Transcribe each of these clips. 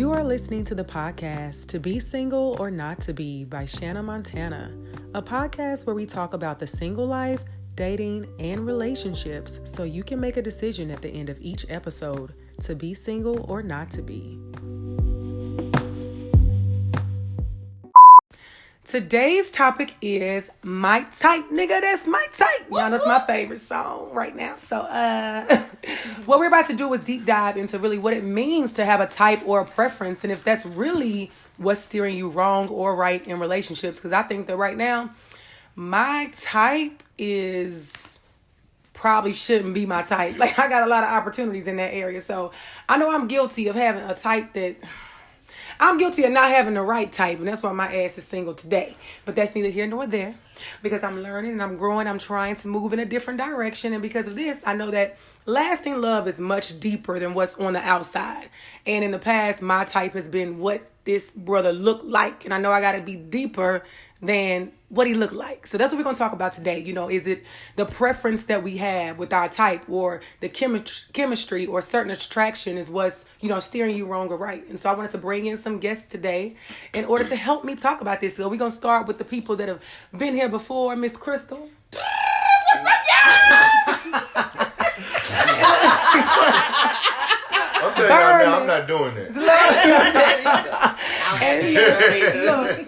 You are listening to the podcast To Be Single or Not to Be by Shanna Montana, a podcast where we talk about the single life, dating, and relationships so you can make a decision at the end of each episode to be single or not to be. Today's topic is My Type, Nigga, That's My Type. Y'all know it's my favorite song right now. So, what we're about to do is deep dive into really what it means to have a type or a preference, and if that's really what's steering you wrong or right in relationships. Because I think that right now, my type probably shouldn't be my type. Like, I got a lot of opportunities in that area. So, I know I'm guilty of having a type that... I'm guilty of not having the right type, and that's why my ass is single today. But that's neither here nor there, because I'm learning and I'm growing. I'm trying to move in a different direction, and because of this, I know that lasting love is much deeper than what's on the outside. And in the past, my type has been what this brother looked like, and I know I got to be deeper than what he looked like. So that's what we're going to talk about today. You know, is it the preference that we have with our type, or the chemistry or certain attraction is what's, steering you wrong or right? And so I wanted to bring in some guests today in order to help me talk about this. So we're going to start with the people that have been here before. Miss Crystal. What's up, y'all? I'm telling y'all now, I'm not doing that.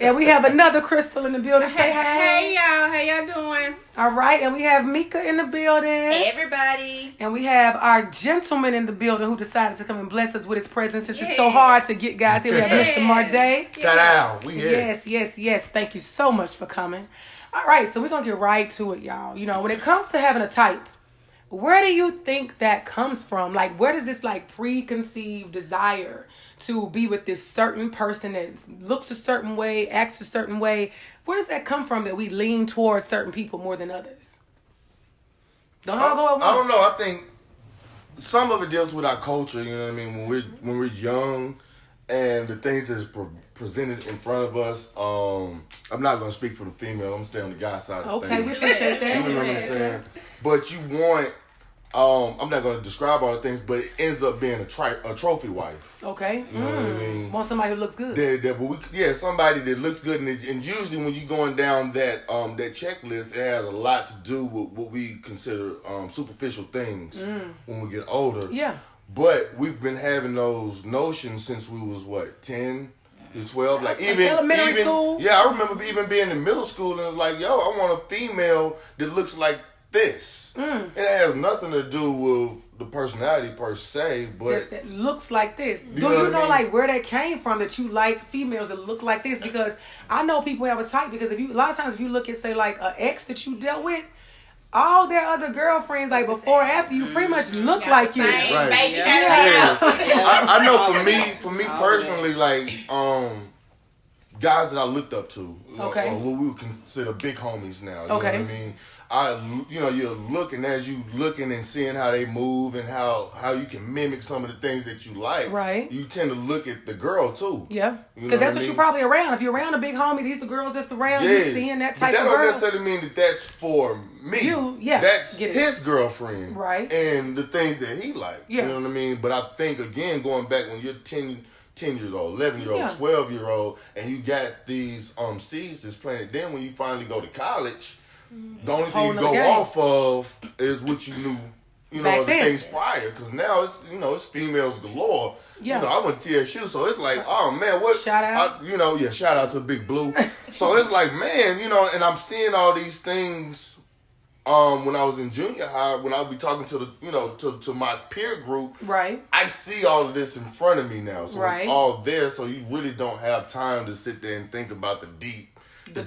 And we have another Crystal in the building. Say hi. Hey, y'all. How y'all doing? All right, and we have Mika in the building. Hey, everybody. And we have our gentleman in the building who decided to come and bless us with his presence. Since it's so hard to get guys here. We have Mr. Mardae. Ta-da, we here. Yes. Thank you so much for coming. All right, so we're going to get right to it, y'all. When it comes to having a type, where do you think that comes from? Like, where does this, preconceived desire to be with this certain person that looks a certain way, acts a certain way, where does that come from that we lean towards certain people more than others? Don't all go at once. I don't know. I think some of it deals with our culture, you know what I mean? When we're young and the things that's presented in front of us, I'm not going to speak for the female. I'm going to stay on the guy side of things. Okay, we appreciate that. You know what I'm saying? But you want... I'm not going to describe all the things, but it ends up being a trophy wife. Okay. You know what I mean? Want somebody who looks good. Somebody that looks good. And usually when you're going down that checklist, it has a lot to do with what we consider superficial things when we get older. Yeah. But we've been having those notions since we was, 10 to 12? Even elementary school? Yeah, I remember even being in middle school and it was like, yo, I want a female that looks like this. It has nothing to do with the personality per se, but just that looks like this. Do you know I mean? where that came from, that you like females that look like this? Because I know people have a type, because a lot of times if you look at, say, an ex that you dealt with, all their other girlfriends, before or after, you pretty much look like you. Right. Baby Yeah. I know for me personally, guys that I looked up to, or what we would consider big homies now. You know what I mean? You're looking as you looking and seeing how they move and how you can mimic some of the things that you like. Right. You tend to look at the girl too. Yeah. Because that's what you're probably around. If you're around a big homie, these are the girls that's around. You're seeing that type of girl. But that don't necessarily mean that that's for me. That's his girlfriend. Right. And the things that he like. Yeah. You know what I mean? But I think, again, going back when you're 10 years old, 11-year-old, 12-year-old, and you got these seeds that's planted. Then when you finally go to college, the only thing you go off of is what you knew, the things prior. Because now it's females galore. Yeah. I went to TSU, so it's like, oh man, what? Shout out. Shout out to Big Blue. So it's like, man, and I'm seeing all these things. When I was in junior high, when I would be talking to the, to my peer group, right? I see all of this in front of me now, so it's all there. So you really don't have time to sit there and think about the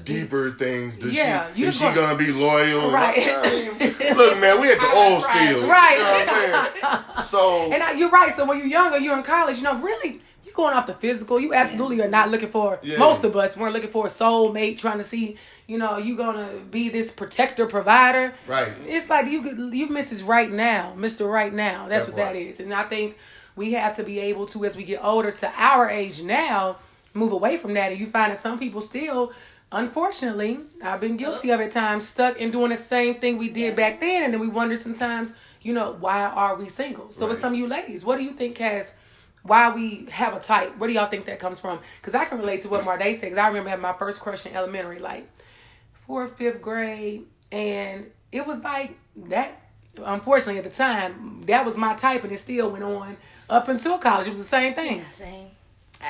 deeper things. Is she gonna be loyal? Right. Look, man, we at the old field, right? You know what I'm saying? So, and you're right. So when you're younger, you're in college. Really. Going off the physical, you absolutely are not looking for. Most of us weren't looking for a soulmate, trying to see, you gonna be this protector, provider. Right. It's like you Mrs. Right Now, Mr. Right Now. That's what that is. And I think we have to be able to, as we get older, to our age now, move away from that. And you find that some people still, unfortunately, I've been guilty of at times, stuck in doing the same thing we did back then, and then we wonder sometimes, why are we single? So with some of you ladies, what do you think has why we have a type. Where do y'all think that comes from? Because I can relate to what Mardae said. Because I remember having my first crush in elementary, like 4th, 5th grade, and it was like that. Unfortunately, at the time, that was my type, and it still went on up until college. It was the same thing. Yeah, same.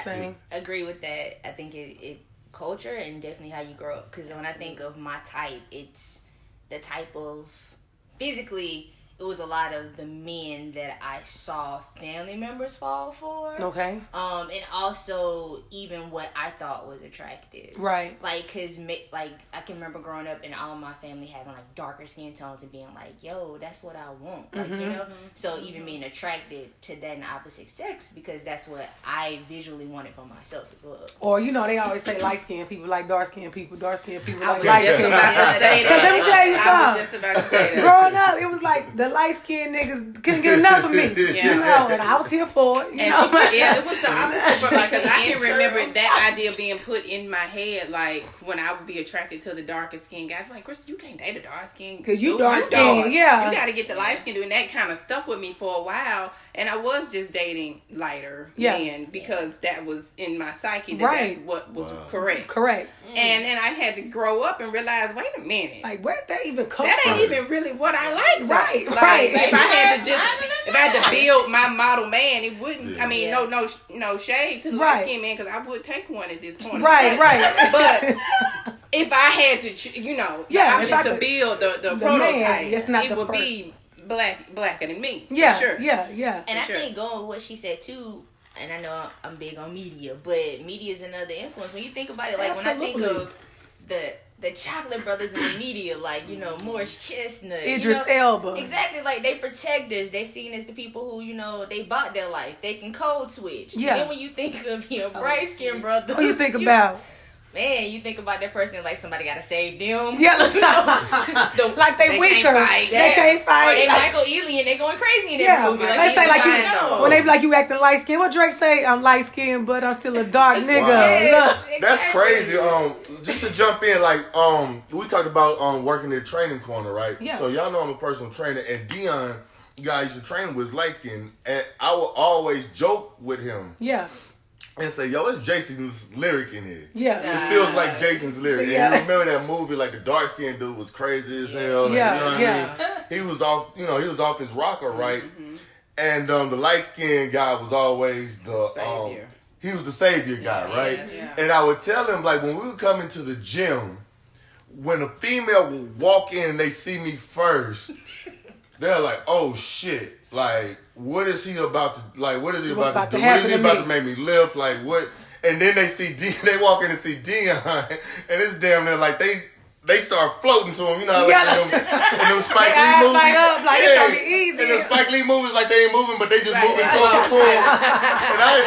Same. I agree with that. I think it culture and definitely how you grow up. Because when I think of my type, it's the type of physically. It was a lot of the men that I saw family members fall for. Okay. And also even what I thought was attractive. Right. Like, cause like I can remember growing up and all my family having like darker skin tones and being like, "Yo, that's what I want." Like, you know. So even being attracted to that in the opposite sex because that's what I visually wanted for myself as well. Or they always say light skinned people like dark skinned people. Dark skinned people I like was light just skinned about people. to say Because let me tell you that. I something. was just about to say that. Growing up, it was like the light skinned niggas couldn't get enough of me. Yeah. You know, and I was here for it. You know? Yeah, it was the opposite for me because I can Yes, remember girl. that idea being put in my head, like when I would be attracted to the darker skinned guys. Like, Chris, you can't date a dark skinned 'Cause you dark skinned, yeah. You got to get the light skinned, and that kind of stuck with me for a while. And I was just dating lighter men because that was in my psyche. That's what was correct. Correct. And then I had to grow up and realize, wait a minute. Like, where'd that even come That from? ain't even really what I like. Right, Like, right. If I had to if I had to build my model man, it wouldn't. Yeah. I mean, no shade to the Right. light skinned man because I would take one at this point. Right, right. But if I had to, the option to build the prototype, it's not it the would first. be blacker than me. Yeah, for sure. yeah. And I sure. think going with what she said too, and I know I'm big on media, but media is another influence. When you think about it, like when I think Absolutely. of the Chocolate Brothers in the media, like, Morris Chestnut. Idris Elba. Exactly, like they protectors. They seen as the people who, they bought their life. They can code switch. Yeah. And then when you think of your bright skin brothers. What do you think about? Man, you think about that person like somebody gotta save them. Yeah, like they They weaker. can't fight. They can't Or fight. they Michael Ealy and they going crazy in that Yeah, movie. they say like I you know. when they be like you acting light skinned. What Drake say? I'm light skinned, but I'm still a dark nigga. Wow. Look. That's crazy. Just to jump in, like, we talked about working at Training Corner, right? Yeah. So y'all know I'm a personal trainer, and Dion, the guy I used to train with, light skin, and I would always joke with him Yeah, and say, "Yo, it's Jason's lyric in here." yeah, It feels like Jason's lyric. Yeah. And you remember that movie, like the dark skinned dude was crazy as hell. Yeah, you know what yeah. I mean? He was off, he was off his rocker, right? And the light skinned guy was always the Savior. he was the savior guy, right? yeah. And I would tell him, like, when we would come into the gym, when a female would walk in and they see me first, they're like, "Oh shit! Like, what is he about to like? What is he What's about to about to do? What is happen he to about me?" to make me lift? Like, what?" And then they see they walk in and see Dion, and it's damn near like they start floating to him. You know, like Yeah. in them Spike They eyes Lee movies. light up, like, it's gonna be easy. In the Spike Lee movies, like they ain't moving, but they just moving closer to him.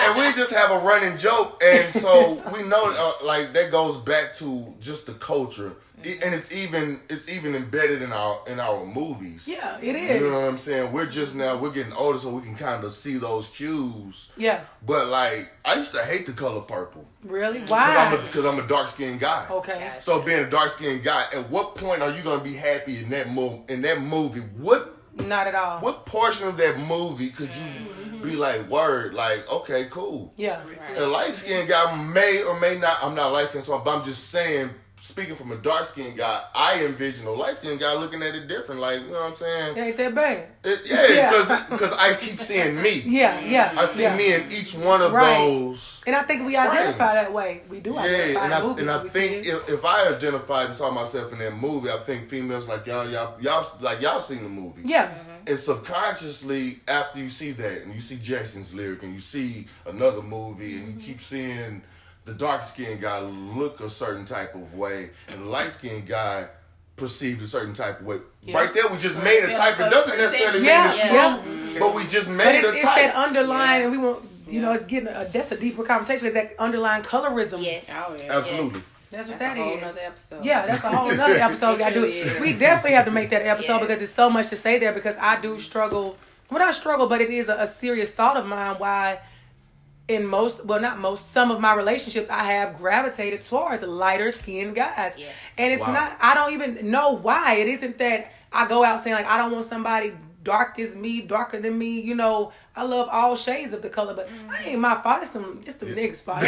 And we just have a running joke, and so we know, like, that goes back to just the culture, and it's even embedded in our movies. yeah. It You know is. what I'm saying? We're getting older, so we can kind of see those cues. Yeah, But like, I used to hate the color purple really. Why? because I'm a dark skinned guy. Okay. So being a dark skinned guy, at what point are you gonna be happy in that movie? Not at all. What portion of that movie could you be like, word, like, okay, cool? Yeah. A light skinned guy may or may not. I'm not light skinned, so but I'm just saying. Speaking from a dark skinned guy, I envision a light skinned guy looking at it different. Like, you know what I'm saying? It ain't that bad. Yeah, because I keep seeing me. Yeah. I see me in each one of Right. those. And I think we identify that way. We do identify Yeah, in movies. and I we see think it. if I identified and saw myself in that movie, I think females like y'all seen the movie. Yeah. And subconsciously, after you see that, and you see Jason's lyric, and you see another movie, and you keep seeing the dark-skinned guy look a certain type of way, and the light-skinned guy perceived a certain type of way. Yeah. Right there, we just made a type. It doesn't necessarily mean Yeah, it's yeah. true, but we just But made a it's type. that underlying, and we want, it's getting that's a deeper conversation. It's that underlying colorism. Yes. Oh, yeah. Absolutely. That's what That's that a whole is. nother episode. Yeah, that's a whole nother episode we gotta do. It truly is. We definitely have to make that episode Yes. because there's so much to say there because I do struggle. Well, not struggle, but it is a serious thought of mine why in some of my relationships I have gravitated towards lighter skinned guys. Yeah. And it's Wow. not, I don't even know why. It isn't that I go out saying like I don't want somebody dark as me, darker than me. You know, I love all shades of the color, but I ain't my fault. It's them niggas' fault.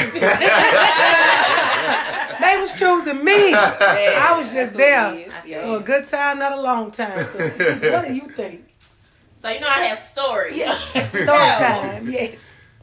They was choosing me. I was just there for a good time, not a long time. So, what do you think? So, you know, I have stories. Yeah. Story time, yes.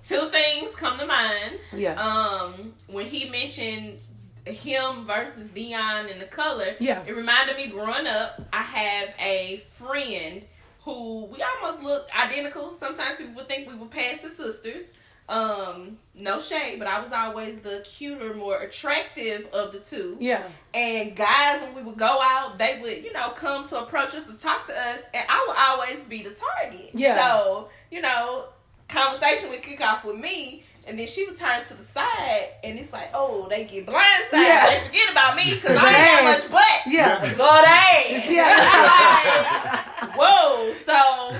2 things come to mind. Yeah. When he mentioned him versus Dion and the color, yeah, it reminded me growing up, I have a friend who we almost look identical. Sometimes people would think we were past as sisters. No shade, but I was always the cuter, more attractive of the two. Yeah. And guys, when we would go out, they would, you know, come to approach us to talk to us, and I would always be the target. Yeah. So, you know, conversation would kick off with me, and then she would turn to the side, and it's like, oh, they get blindsided. Yeah. They forget about me because I ain't got much butt. Yeah. Lord ass. Yeah. Like, whoa. So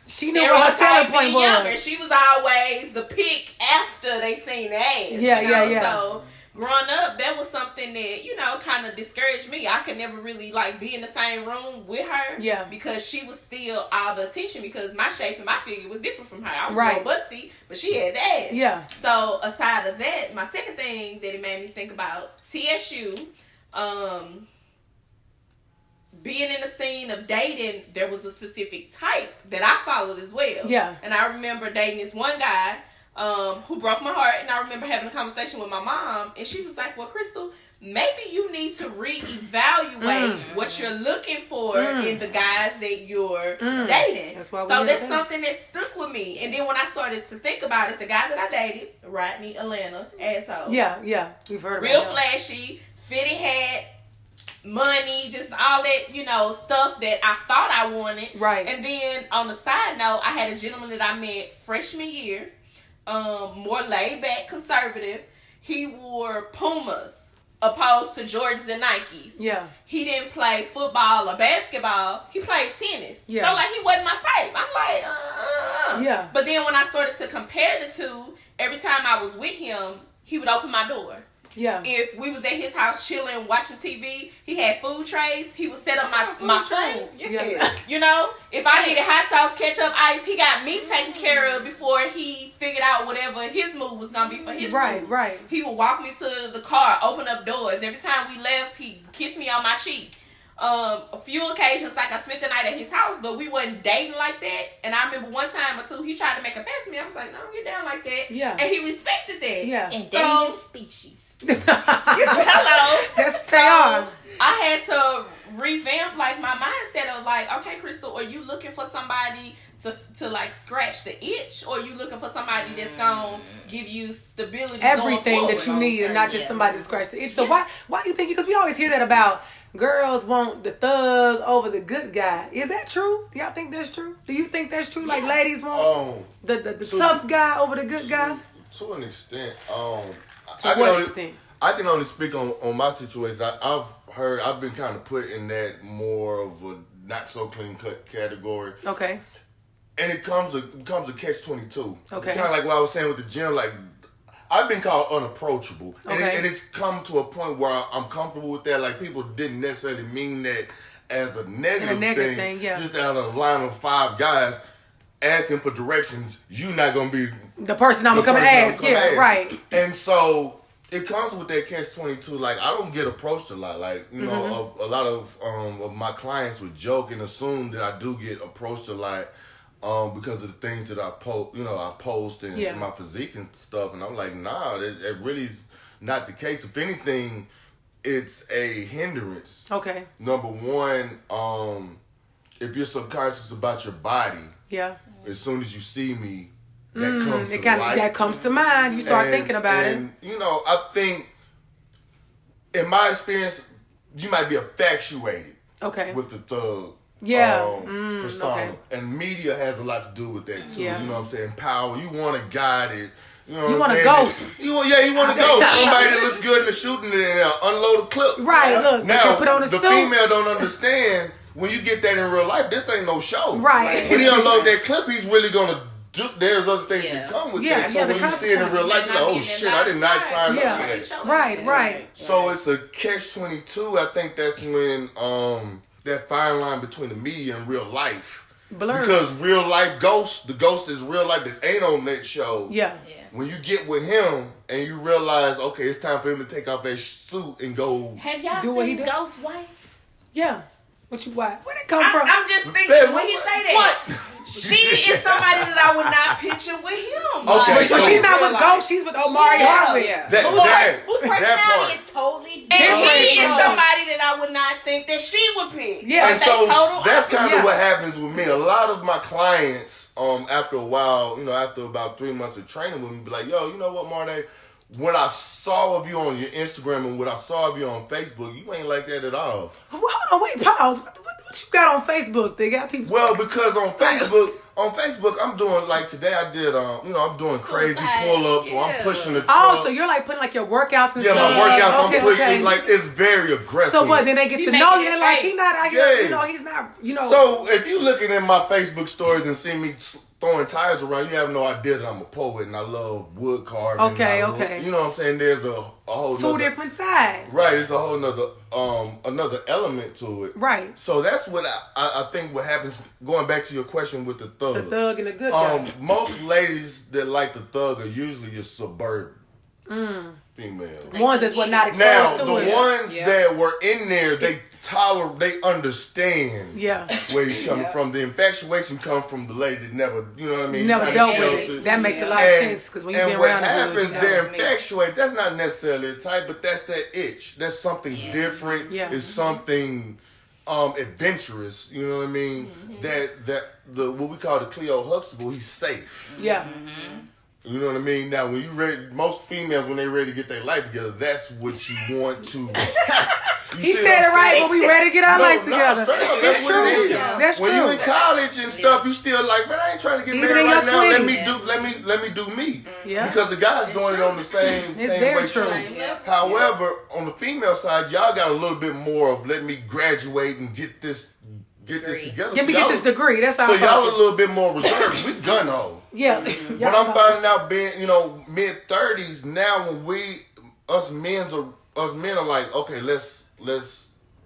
she knew what her selling point was. Younger, she was always the pick after they seen the ass. Yeah, you know? yeah. So growing up, that was something that, you know, kind of discouraged me. I could never really, like, be in the same room with her. Yeah. Because she was still all the attention because my shape and my figure was different from her. I was right. more busty, but she had the ass. Yeah. So aside of that, my second thing that it made me think about, TSU, being in the scene of dating, there was a specific type that I followed as well. Yeah. And I remember dating this one guy who broke my heart, and I remember having a conversation with my mom, and she was like, well, Crystal, maybe you need to reevaluate what you're looking for in the guys that you're dating. That's something that stuck with me. And then when I started to think about it, the guy that I dated, Rodney Atlanta, asshole. Yeah. We've heard about real flashy, fitted hat, money, just all that, you know, stuff that I thought I wanted. Right. And then on the side note, I had a gentleman that I met freshman year, more laid back, conservative. He wore Pumas opposed to Jordans and Nikes. Yeah. He didn't play football or basketball. He played tennis. Yeah. So, like, he wasn't my type. I'm like, Yeah. But then when I started to compare the two, every time I was with him, he would open my door. Yeah. If we was at his house chilling, watching TV, he had food trays. He would set up my food. Yeah. You know, if I needed hot sauce, ketchup, ice, he got me taken care of before he figured out whatever his move was gonna be for his food. Right. He would walk me to the car, open up doors. Every time we left, he kissed me on my cheek. A few occasions, like I spent the night at his house, but we wasn't dating like that. And I remember one time or two, he tried to make a pass at me. I was like, no, don't get down like that. Yeah. And he respected that. Yeah. Endangered species. Hello. Yes, they are. I had to revamp like my mindset of like, okay, Crystal, are you looking for somebody to like scratch the itch, or are you looking for somebody that's gonna give you stability, everything that you need, and not just somebody to scratch the itch? So why do you think? Because we always hear that about girls want the thug over the good guy. Is that true? Do y'all think that's true? Do you think that's true? Like ladies want the tough guy over the good guy? To an extent. I can only speak on my situation. I've been kind of put in that more of a not so clean cut category. Okay. And it becomes a catch-22. Okay. Kind of like what I was saying with the gym, like I've been called unapproachable. Okay. And it's come to a point where I'm comfortable with that. Like people didn't necessarily mean that as a negative thing. Yeah. Just out of a line of 5 guys asking for directions, you're not going to be the person I'm going to come and ask. Yeah, right. And so it comes with that catch-22. Like, I don't get approached a lot. Like, you know, a lot of my clients would joke and assume that I do get approached a lot because of the things that I post and my physique and stuff. And I'm like, nah, it really is not the case. If anything, it's a hindrance. Okay. Number one, if you're subconscious about your body, as soon as you see me, that comes to mind. You start thinking about it. And, you know, I think, in my experience, you might be infatuated with the thug persona. Okay. And media has a lot to do with that, too. Yeah. You know what I'm saying? Power. You want a guy that... You want a ghost. You want a ghost. Somebody that looks good in the shooting and unload a clip. Right, look. Now, put on a the suit. female don't understand, when you get that in real life, this ain't no show. Right. When he unload that clip, he's really going to there's other things that come with that. So when you see it in real life, you're like, oh shit, I did not sign up for that. Right. So it's a catch-22. I think that's when that fine line between the media and real life blurs. Because real life ghost, the ghost is real life that ain't on that show. Yeah. When you get with him and you realize, okay, it's time for him to take off that suit and go. Have y'all seen Ghost Wife? Yeah. What you watch? Where'd it come from? I'm just thinking when he say that. What? She is somebody that I would not picture with him. Okay, so she's not with Ghost, she's with Omari Hardwick. Yeah. Whose personality is totally different. And he is somebody that I would not think that she would pick. Yeah. And so that's kind of what happens with me. A lot of my clients, after a while, after about 3 months of training with me, be like, yo, you know what, Mardae? When I saw of you on your Instagram and what I saw of you on Facebook, you ain't like that at all. Well, hold on, wait, pause. What you got on Facebook? They got people. Well, because on Facebook, I'm doing like today. I did, I'm doing crazy pull-ups, so I'm pushing the truck. Oh, so you're like putting like your workouts and stuff. Yeah, my workouts. I'm pushing like it's very aggressive. So what? Then they get to know you. They're like, he's not out here. He's not. So if you looking at my Facebook stories and see me throwing tires around, you have no idea that I'm a poet and I love wood carving. Okay. You know what I'm saying? There's a whole two different sides. Right. It's a whole another element to it. Right. So that's what I think what happens, going back to your question with the thug. The thug and the good guy. Most ladies that like the thug are usually your suburban females. Ones that's not exposed to it. Now, the ones that were in there, they understand where he's coming from. The infatuation comes from the lady that never, you know what I mean? Never dealt with it. That makes a lot of sense, because when you've been around and what happens, they're infatuated. That's not necessarily a type, but that's that itch. That's something different. Yeah. It's something adventurous, you know what I mean? Mm-hmm. What we call the Cleo Huxtable, he's safe. Yeah. Mm-hmm. You know what I mean? Now, when you ready, most females, when they ready to get their life together, that's what you want to. He said it right, when we ready to get our life together. That's true. It is. That's true. When you in college and stuff, you still like, man, I ain't trying to get married right now. Let me do me. Yeah. Because the guy's doing it on the same way too. However, on the female side, y'all got a little bit more of let me graduate and get this together. Get this degree. That's how. So y'all a little bit more reserved. We gun ho. Yeah. When I'm finding out being, mid-30s, now when us men are like, okay, let's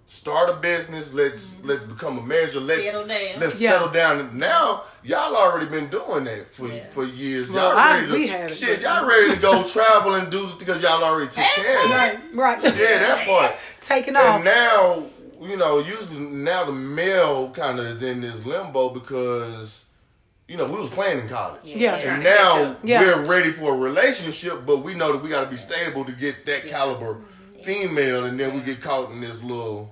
start a business, let's become a manager, let's settle down. Now y'all already been doing that for years. Well, y'all ready to go travel and do because y'all already took care of it. Right. Yeah, that part. Taking off. And now, usually now the male kind of is in this limbo because we was playing in college. Yeah. And now we're ready for a relationship, but we know that we got to be stable to get that caliber female, and then we get caught in this limbo.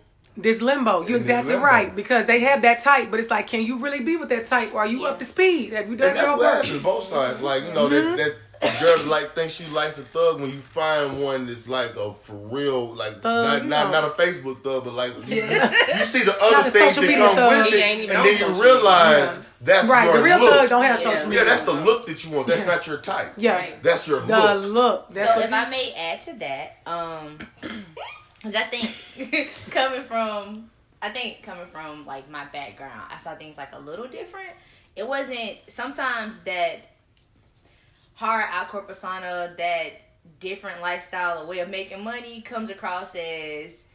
You're exactly right, because they have that type, but it's like, can you really be with that type, or are you up to speed? Have you done your work? That's both sides. Like, that girl thinks she likes a thug when you find one that's like a for real, like thug, not a Facebook thug, but like you see the other things that come with it, and then you realize that's right. Your the real look. Thug don't have social media. Yeah, that's the look that you want. That's not your type. Yeah, that's your the look. So if I may add to that, because I think coming from like my background, I saw things like a little different. It wasn't sometimes that hard outcore persona, that different lifestyle or way of making money comes across as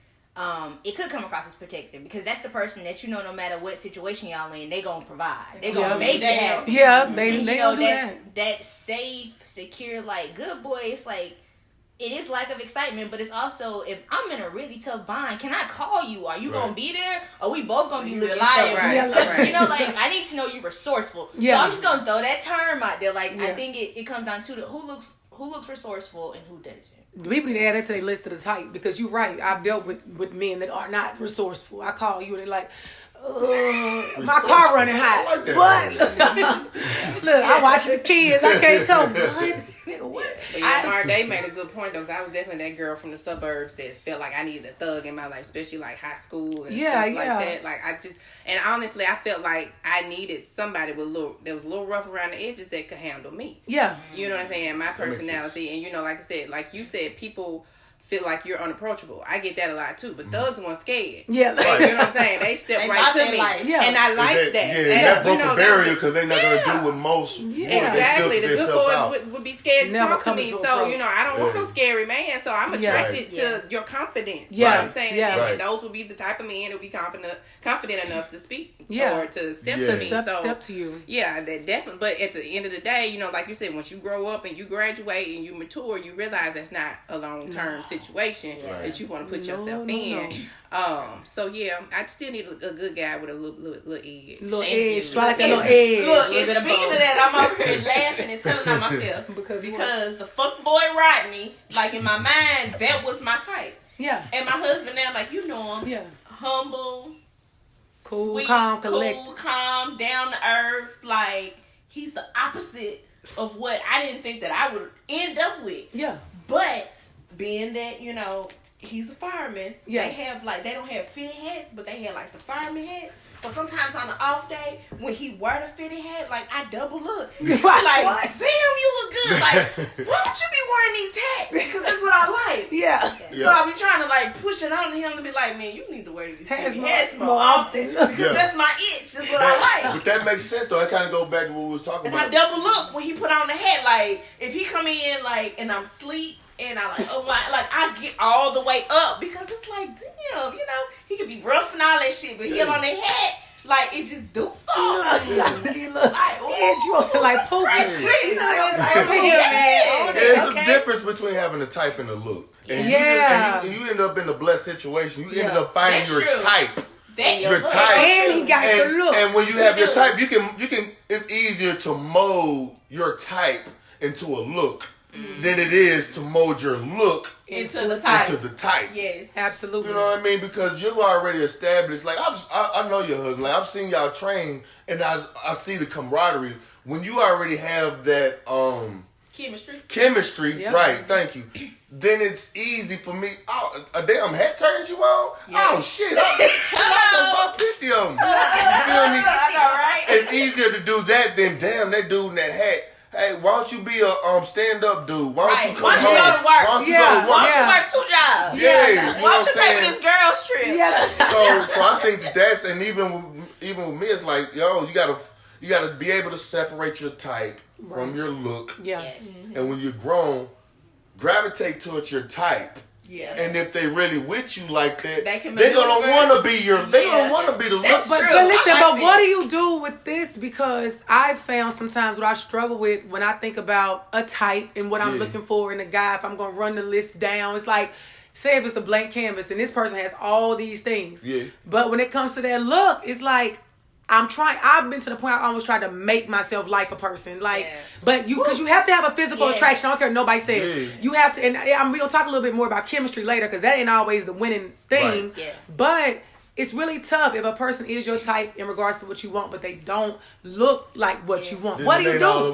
it could come across as protective, because that's the person that no matter what situation y'all in, they gonna provide. They gonna make it happen. Yeah, they gonna do that. That safe, secure, like good boy. It's like it is lack of excitement, but it's also if I'm in a really tough bind, can I call you? Are you gonna be there? Or we both gonna be looking stuff? Right. Like I need to know you're resourceful. Yeah. So I'm just gonna throw that term out there. Like I think it comes down to who looks resourceful and who doesn't. People need to add that to their list of the type, because you're right. I've dealt with men that are not resourceful. I call you and they're like, my car running hot. I like that. What? Look, I'm watching the kids. I can't come. What? Mardae made a good point though, because I was definitely that girl from the suburbs that felt like I needed a thug in my life, especially like high school and stuff like that. Like and honestly, I felt like I needed somebody that was a little rough around the edges that could handle me. Yeah. You know what I'm saying? My personality, and like I said, like you said, people feel like you're unapproachable. I get that a lot too, but thugs weren't scared. Yeah, like, you know what I'm saying? They stepped right to me, and I like that. Yeah, and that broke a barrier because they're not gonna do what most. Exactly, the good boys would be scared to talk to me. So I don't want no scary man. So I'm attracted to your confidence. Yeah, you know what I'm saying. And those would be the type of men who be confident enough to speak or to step to me. Step to you. Yeah, that definitely. But at the end of the day, like you said, once you grow up and you graduate and you mature, you realize that's not a long-term situation that you want to put yourself in. So yeah, I still need a good guy with a little edge. Little edge. Try like a little edge. Look, speaking of that, I'm over here laughing and telling on myself because the fuck boy Rodney, like in my mind, that was my type. Yeah. And my husband now, like you know him. Yeah. Humble, cool, sweet, calm, down to earth. Like he's the opposite of what I didn't think that I would end up with. Yeah. But being that, he's a fireman, they have they don't have fitted hats, but they have like the fireman hats. But sometimes on an off day, when he wear the fitted hat, like I double look. Like, Sam, you look good. Like, why don't you be wearing these hats? Because that's what I like. Yeah. So I be trying to push it on him to be like, man, you need to wear these hats more often. Because that's my itch. That's what I like. But that makes sense though. It kind of goes back to what we was talking about. And I double look when he put on the hat. Like, if he come in and I'm asleep. And I I get all the way up because it's like, damn, he could be rough and all that shit, but him on that hat, it just do something. He look like poop. There's a difference between having a type and a look. And you end up in a blessed situation. You ended up finding your type. Your type. And he got the look. And when you have your type, you can. It's easier to mold your type into a look. Than it is to mold your look into the type. Yes, absolutely. You know what I mean? Because you already established. Like I know your husband. Like I've seen y'all train, and I see the camaraderie when you already have that chemistry. Right? Thank you. Then it's easy for me. Oh, a damn hat turns you on. Yes. Oh shit! I got 50 of them. You feel me? I know, right? It's easier to do that than damn that dude in that hat. Hey, why don't you be a stand-up dude? Why don't you come home? Why don't you go to work? Why don't you go to work? Why don't you work 2 jobs? Yeah. Why don't you pay for this girl's trip? So I think that's, and even with me, it's like, yo, you gotta be able to separate your type from your look. Yeah. Yes. And when you're grown, gravitate towards your type. Yeah. And if they really with you like that, they're gonna want to be gonna want to be the look. But listen, what do you do with this? Because I found sometimes what I struggle with when I think about a type and what I'm looking for in a guy, if I'm going to run the list down, it's like, say if it's a blank canvas and this person has all these things. Yeah. But when it comes to that look, it's like, I've been to the point I almost tried to make myself like a person. But because you have to have a physical attraction. I don't care what nobody says. You have to, and I'm going to talk a little bit more about chemistry later because that ain't always the winning thing. Right. Yeah. But it's really tough if a person is your type in regards to what you want, but they don't look like what you want. Then What do you do? go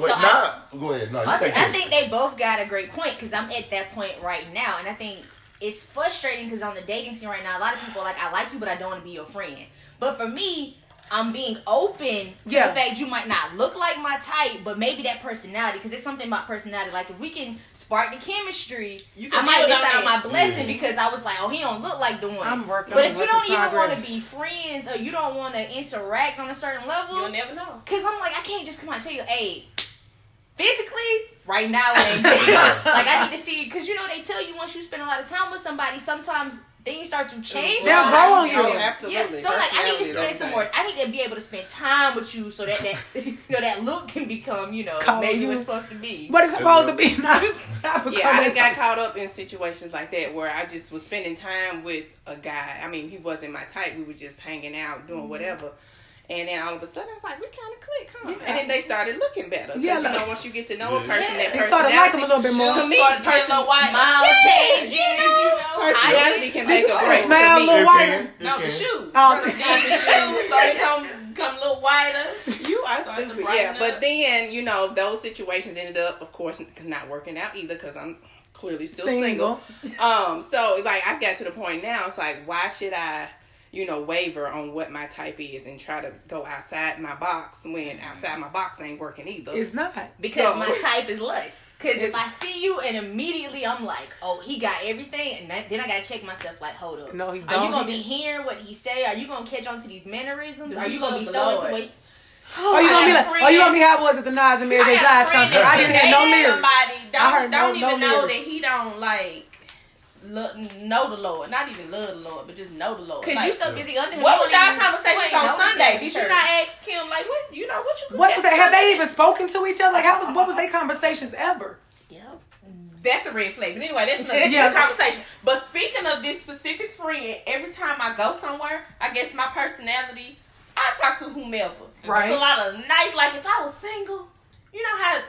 ahead. No, I think they both got a great point because I'm at that point right now. And I think it's frustrating because on the dating scene right now, a lot of people are like, I like you, but I don't want to be your friend. But for me, I'm being open to the fact you might not look like my type, but maybe that personality, because it's something about personality. Like, if we can spark the chemistry, I might miss out on my blessing because I was like, oh, he don't look like the one. I'm working But if you don't even want to be friends or you don't want to interact on a certain level, you'll never know. Because I'm like, I can't just come out and tell you, hey, physically, right now, it ain't good. Like, I need to see, because, they tell you once you spend a lot of time with somebody, sometimes things start to change. They'll grow on you. Absolutely. Yeah. So I'm like, I need to spend some more. I need to be able to spend time with you so that that look can become, maybe what's supposed to be. What it's supposed to be. I just got caught up in situations like that where I just was spending time with a guy. I mean, he wasn't my type. We were just hanging out, doing whatever. And then all of a sudden, I was like, we kind of click, huh? Yeah. And then they started looking better. Yeah, once you get to know a person, that personality started liking a little bit more. To me, smile changes. Personality can make a break. Smile a little whiter. No, the shoes. The shoes started come a little whiter. You are stupid. Yeah, but then, those situations ended up, of course, not working out either because I'm clearly still single. So, I've got to the point now, it's like, why should I waver on what my type is and try to go outside my box when outside my box ain't working either. It's not. Because my type is lust. Because if I see you and immediately I'm like, oh, he got everything, and then I gotta check myself like, hold up. No, he don't. Are you gonna be hearing what he say? Are you gonna catch on to these mannerisms? Are you gonna be so into what? Are you gonna be like, are you gonna be how it was at the Nas and Mary J. Blige concert? I didn't hear no lyrics. Somebody don't even know that he don't like know the Lord, not even love the Lord, but just know the Lord. Because you so busy under him. What was y'all conversations on Sunday? Did you not ask him like what you could what was that? Have they even spoken to each other? Like what was their conversations ever? Yeah. That's a red flag. But anyway, that's another conversation. But speaking of this specific friend, every time I go somewhere, I guess my personality, I talk to whomever. Right. It's a lot of nice. Like if I was single, you know how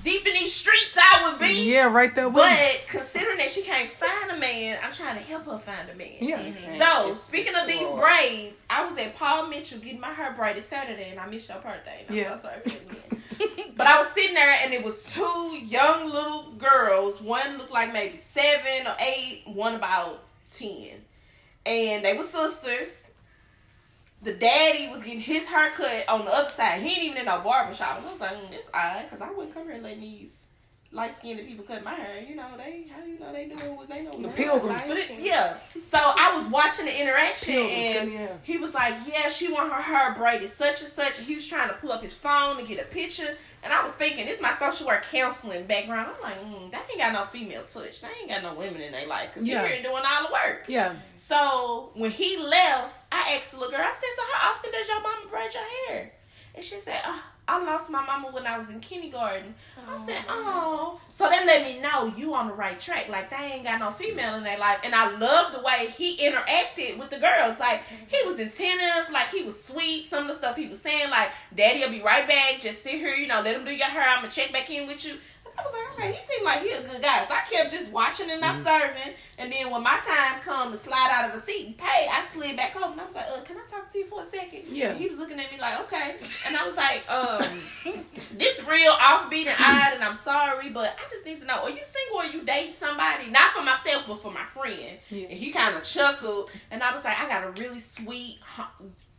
deep in these streets I would be. Yeah, right there with But considering that she can't find a man, I'm trying to help her find a man. Yeah. So, speaking of these braids, I was at Paul Mitchell getting my hair braided Saturday, and I missed your birthday. And I'm so sorry for that. But I was sitting there, and it was two young little girls. One looked like maybe 7 or 8, one about 10. And they were sisters. The daddy was getting his haircut on the other side. He ain't even in no barbershop. And I was like, it's odd, because I wouldn't come here and let these light-skinned people cut my hair. You know, they doing what they know. The pilgrims. So I was watching the interaction, and he was like, she want her hair braided such and such. And he was trying to pull up his phone to get a picture. And I was thinking, this is my social work counseling background. I'm like, they ain't got no female touch. They ain't got no women in their life. Because he here doing all the work. Yeah. So when he left, I asked the little girl, I said, so how often does your mama braid your hair? And she said, I lost my mama when I was in kindergarten. I said, oh. So that let me know you on the right track. Like, they ain't got no female in their life. And I love the way he interacted with the girls. Like, he was attentive. Like, he was sweet. Some of the stuff he was saying, like, Daddy will be right back. Just sit here, let him do your hair. I'm going to check back in with you. I was like, okay, he seemed like he a good guy. So I kept just watching and observing. And then when my time come to slide out of the seat and pay, I slid back over. And I was like, can I talk to you for a second? Yeah. And he was looking at me like, okay. And I was like, this real offbeat and odd, and I'm sorry, but I just need to know, are you single or are you dating somebody? Not for myself, but for my friend. Yeah. And he kind of chuckled. And I was like, I got a really sweet,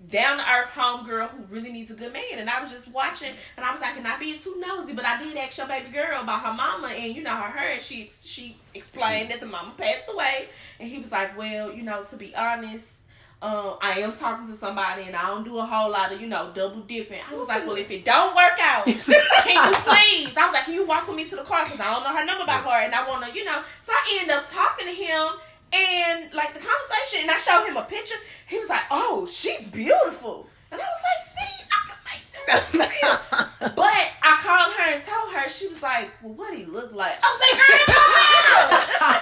down-to-earth homegirl who really needs a good man. And I was just watching, and I was like, not being too nosy, but I did ask your baby girl about her mama, and her, and she explained that the mama passed away. And he was like, well, to be honest, I am talking to somebody, and I don't do a whole lot of, double dipping. I was like, well, if it don't work out, can you please? I was like, can you walk with me to the car? Because I don't know her number by her, and I want to, So I ended up talking to him, and, like, the conversation, and I showed him a picture. He was like, oh, she's beautiful. And I was like, see, I can make this. But I called her and told her, she was like, well, what he look like? I was like, girl, it don't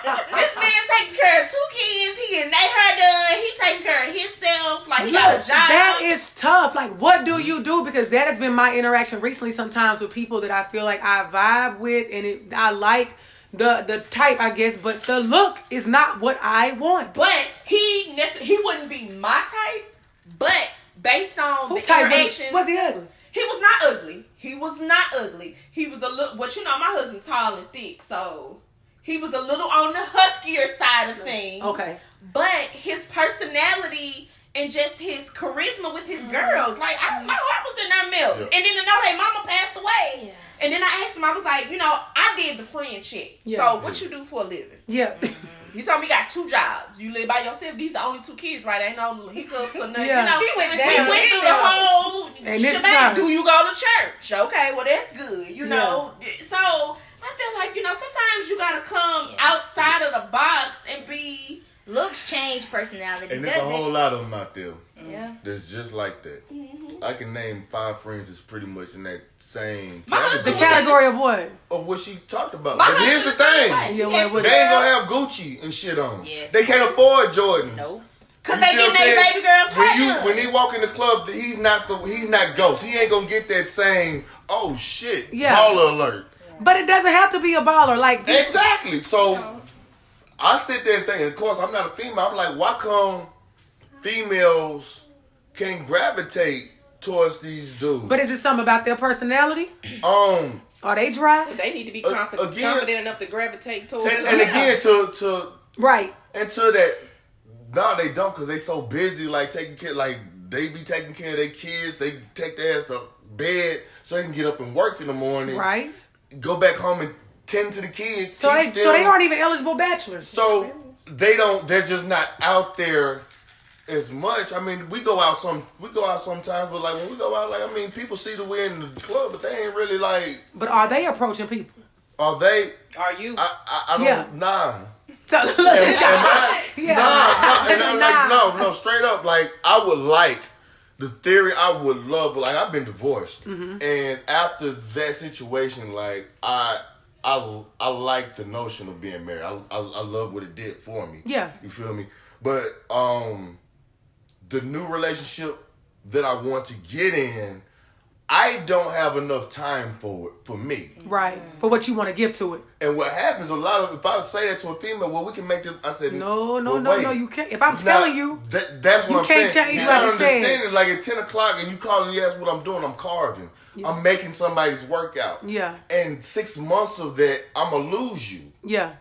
matter. This man's taking care of 2 kids. He getting their hair done. He taking care of himself. Like, he got a job. That is tough. Like, what do you do? Because that has been my interaction recently sometimes with people that I feel like I vibe with, and I like the type, I guess, but the look is not what I want. But he wouldn't be my type, but based on the interactions. Was he ugly? He was not ugly. He was not ugly. He was a little, but my husband's tall and thick, so he was a little on the huskier side of things. Okay. But his personality and just his charisma with his girls, like, my heart was in that milk. Yep. And then to know that mama passed away. Yeah. And then I asked him, I was like, I did the friend check. Yeah. So what you do for a living? Yeah. He told me you got 2 jobs. You live by yourself. These the only 2 kids, right? Ain't no hiccups or nothing. Yeah. She went down. We went through the whole shebang. Do you go to church? Okay, well, that's good. Yeah. So I feel like, sometimes you got to come outside of the box and be... Looks change personality. And there's a whole lot of them out there. Yeah. That's just like that. Mm-hmm. I can name 5 friends that's pretty much in that same the category of what? Of what she talked about. But here's the thing. They ain't gonna have Gucci and shit on. Yes. They can't afford Jordans. Nope. Cause they get their baby girls pregnant. When he walk in the club, he's not Ghost. He ain't gonna get that same, oh shit, baller alert. But it doesn't have to be a baller. Like exactly. So I sit there and think, and of course I'm not a female, I'm like, why come females can't gravitate towards these dudes? But is it something about their personality? Are they dry? They need to be confident enough to gravitate towards. And again, to right, and to No, they don't, because they so busy, like, taking care, like, they be taking care of their kids. They take their ass to bed so they can get up and work in the morning. Right. Go back home and tend to the kids. So they aren't even eligible bachelors. So they're just not out there as much. I mean, we go out sometimes, but like when we go out, like, I mean, people see that we're in the club, but they ain't really like. But are they approaching people? Are they? Are you? I don't. Nah. So, No, straight up. Like, I would like the theory. I would love. Like, I've been divorced, and after that situation, like, I like the notion of being married. I love what it did for me. Yeah, you feel me? But the new relationship that I want to get in, I don't have enough time for it, for me. Right. For what you want to give to it. And what happens, if I say that to a female, well, we can make this, I said, no, you can't. If I'm telling you, that's what I'm saying. You can't change you what don't I'm saying. understand it. Like at 10 o'clock and you call and you ask what I'm doing, I'm carving. Yeah. I'm making somebody's workout. Yeah. And 6 months of that, I'm going to lose you. Yeah.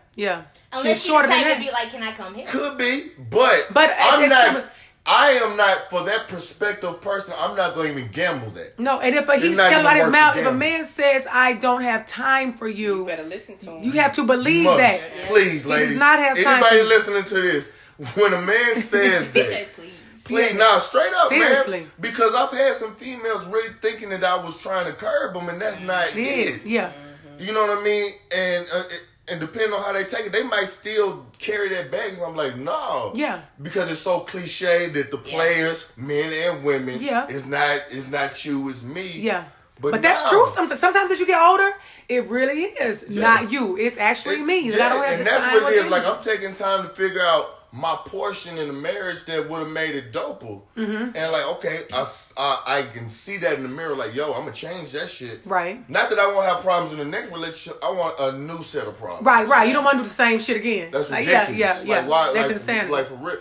Unless you're the type to be like, can I come here? Could be, but I'm not. I am not, for that perspective person, I'm not going to even gamble that. No, and if he's telling out his mouth, if a man says, I don't have time for you, you better listen to him. You have to believe that. Yeah. Please, ladies. He does not have time. Anybody listening to this, when a man says that, he said please. Please, now straight up, seriously, man. Because I've had some females really thinking that I was trying to curb them, and that's not it. Yeah. You know what I mean? And depending on how they take it, they might still carry that baggage. I'm like, no. Yeah. Because it's so cliche that the players, men and women, is not you, it's me. Yeah. But that's true. Sometimes as you get older, it really is not you. It's actually me. That I don't have and that's what it is. Like, I'm taking time to figure out my portion in the marriage that would have made it doper. And like, okay, I can see that in the mirror. Like, yo, I'm gonna change that shit. Right. Not that I won't have problems in the next relationship. I want a new set of problems. Right. You don't want to do the same shit again. That's ridiculous. Yeah. Like, why? That's insanity. Like for real.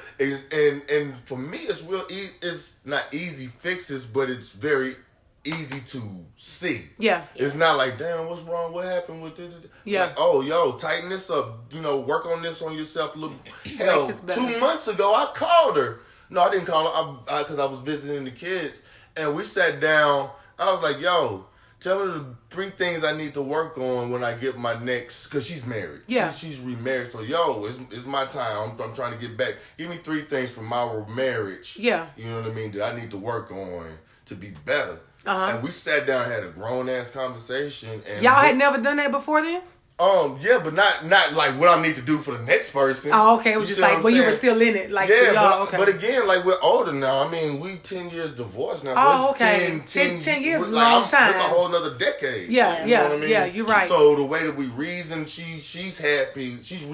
And for me, it's real. It's not easy fixes, but it's very easy to see. Yeah. It's not like, damn, what's wrong? What happened with this? Yeah. Like, oh, yo, tighten this up. Work on this on yourself a little. Hell, 2 months ago, I called her. No, I didn't call her because I was visiting the kids. And we sat down. I was like, yo, tell her the 3 things I need to work on when I get my next, because she's married. Yeah. She's remarried. So, yo, it's my time. I'm trying to get back. Give me 3 things from our marriage. Yeah. You know what I mean? That I need to work on to be better. And we sat down and had a grown-ass conversation. And y'all had never done that before then? Yeah, but not like what I need to do for the next person. Oh, okay. It was just like, well, you were still in it. Like, but again, like, we're older now. I mean, we 10 years divorced now. So oh, okay. 10 years is a long time. It's a whole nother decade. Yeah, you know what I mean? Yeah, you're right. So the way that we reason, she's happy. She's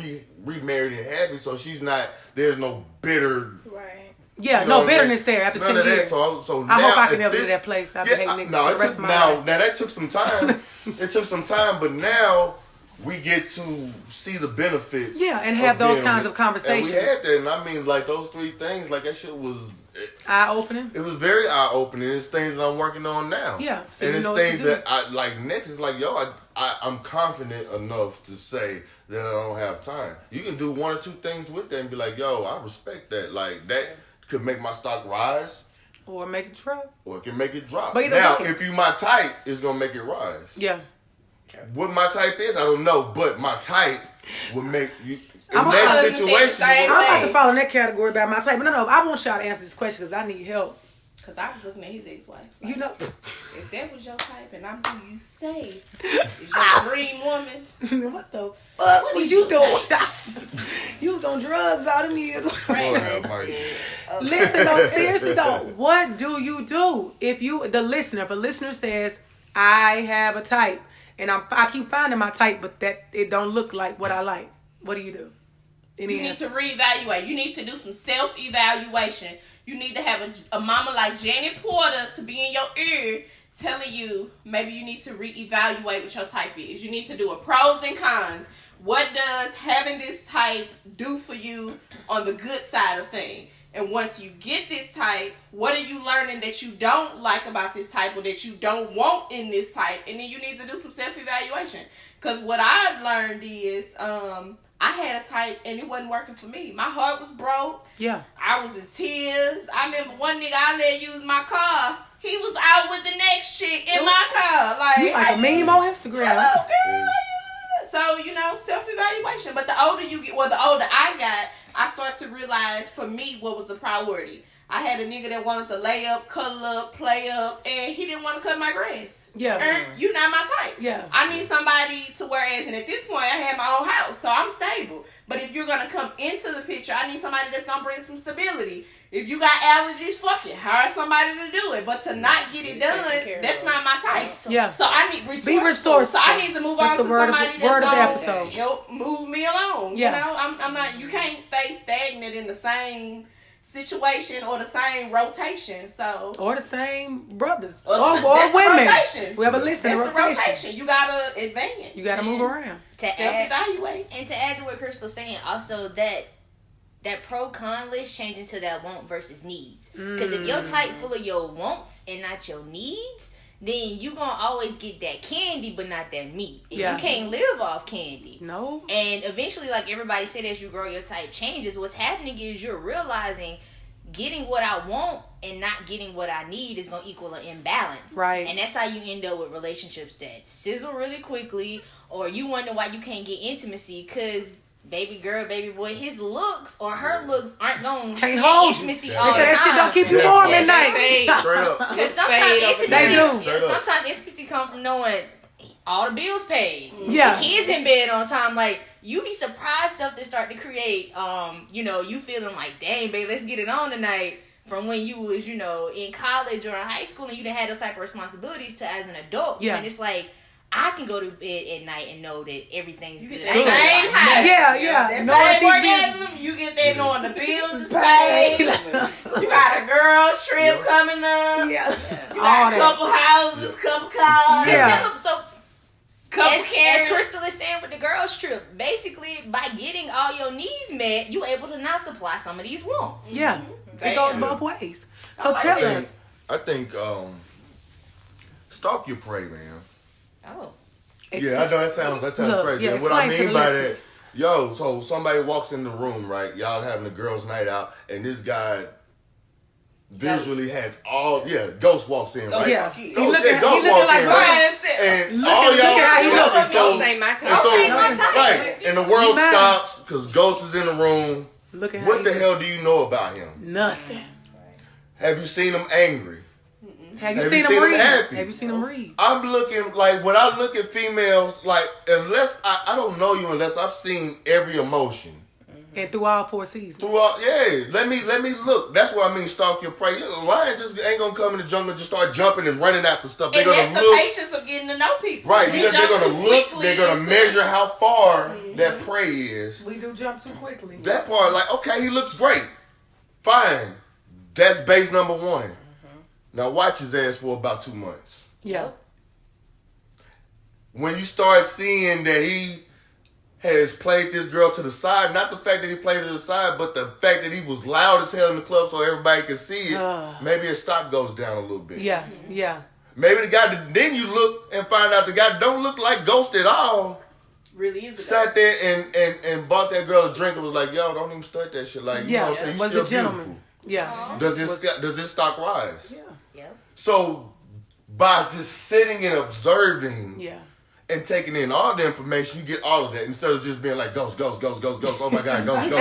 remarried and happy, so there's no bitter... Right. Yeah, no bitterness there after 10 years. So I hope I can never do that place. I've been hating niggas for the rest of my life. Now that took some time. It took some time, but now we get to see the benefits. Yeah, and have those kinds of conversations. And we had that, and I mean, like, those 3 things, like, that shit was... eye-opening? It was very eye-opening. It's things that I'm working on now. Yeah. So and it's things that I, like, next is like, yo, I'm confident enough to say that I don't have time. You can do 1 or 2 things with that and be like, yo, I respect that. Like, that could make my stock rise. Or make it drop. Or it can make it drop. But now, if you my type, it's going to make it rise. Yeah. What my type is, I don't know. But my type will make you... I'm about to fall in that category about my type. But no, I want y'all to answer this question because I need help. Because I was looking at his ex-wife. Like, if that was your type and I'm who you say is your dream woman. What the fuck was you doing? You was on drugs all them years. Listen, though, seriously though, what do you do if a listener says, I have a type and I keep finding my type, but that it don't look like what I like. What do you do? You need to reevaluate. You need to do some self-evaluation. You need to have a mama like Janet Porter to be in your ear telling you maybe you need to reevaluate what your type is. You need to do a pros and cons. What does having this type do for you on the good side of things? And once you get this type, what are you learning that you don't like about this type or that you don't want in this type? And then you need to do some self-evaluation. Because what I've learned is I had a type and it wasn't working for me. My heart was broke. Yeah. I was in tears. I remember one nigga I let use my car. He was out with the next chick in my car. You like a meme on Instagram. Hello, girl. So, self-evaluation. But the older you get, the older I got, I start to realize for me what was the priority. I had a nigga that wanted to lay up, cuddle up, play up, and he didn't want to cut my grass. Yeah. You not my type. Yeah. I need somebody to whereas, and at this point, I have my own house, so I'm stable. But if you're going to come into the picture, I need somebody that's going to bring some stability. If you got allergies, fuck it. Hire somebody to do it. But to not get it done, that's not my type. Yeah. So I need resourceful. Be resourceful. So I need to move on to somebody that's going to help move me along. Yeah. I'm not, you can't stay stagnant in the same situation or the same rotation. So or the same brothers or women. Rotation. We have a list of rotation. You gotta advance. You gotta move around. Self-evaluate. And to add to what Crystal's saying, also that pro-con list changing to that want versus needs. Because if your type full of your wants and not your needs, then you gonna always get that candy but not that meat. And you can't live off candy. No. And eventually, like everybody said, as you grow, your type changes. What's happening is you're realizing getting what I want and not getting what I need is gonna equal an imbalance. Right. And that's how you end up with relationships that sizzle really quickly, or you wonder why you can't get intimacy because baby girl, baby boy, his looks or her looks aren't going to can't hold intimacy all the time. That shit don't keep you warm at night. Because sometimes intimacy comes from knowing all the bills paid, the kids in bed on time. Like, you be surprised stuff that start to create, you feeling like, dang, babe, let's get it on tonight. From when you was, in college or in high school and you done had those type of responsibilities to as an adult. Yeah. And it's like, I can go to bed at night and know that everything's good. That same high. Yeah. That same orgasm, you get that knowing the bills is paid. You got a girl trip coming up. Yeah. You got a couple houses, couple cars. Yeah. So, as Crystal is saying with the girls trip, basically by getting all your needs met, you able to now supply some of these wants. Yeah. It goes both ways. So tell us. I think stalk your prey, man. Oh. Yeah, I know that sounds crazy. And what I mean by that, so somebody walks in the room, right? Y'all having a girls' night out, and this guy visually has Ghost walks in, right? Yeah. Ghost walks in, right? And all y'all Ghost ain't my type. Right. And the world stops because Ghost is in the room. What the hell do you know about him? Nothing. Have you seen him angry? Have you seen him read? Happy? Have you seen him read? I'm looking, like, when I look at females, like, unless I don't know you unless I've seen every emotion. And through all 4 seasons. Let me look. That's what I mean, stalk your prey. A lion just ain't gonna come in the jungle and just start jumping and running after stuff. And that's the patience of getting to know people. Right, they're gonna look, they're gonna measure how far that prey is. We do jump too quickly. That part, like, okay, he looks great. Fine. That's base number 1. Now watch his ass for about 2 months. Yeah. When you start seeing that he has played this girl to the side, not the fact that he played her to the side, but the fact that he was loud as hell in the club so everybody could see it, maybe his stock goes down a little bit. Yeah. Maybe the guy, then you look and find out the guy don't look like Ghost at all. Really is a Sat there and bought that girl a drink and was like, yo, don't even start that shit. Like, you know what I'm saying? You still beautiful. Yeah. Does his stock rise? Yeah. So by just sitting and observing and taking in all the information, you get all of that instead of just being like ghost. Oh my God, ghost.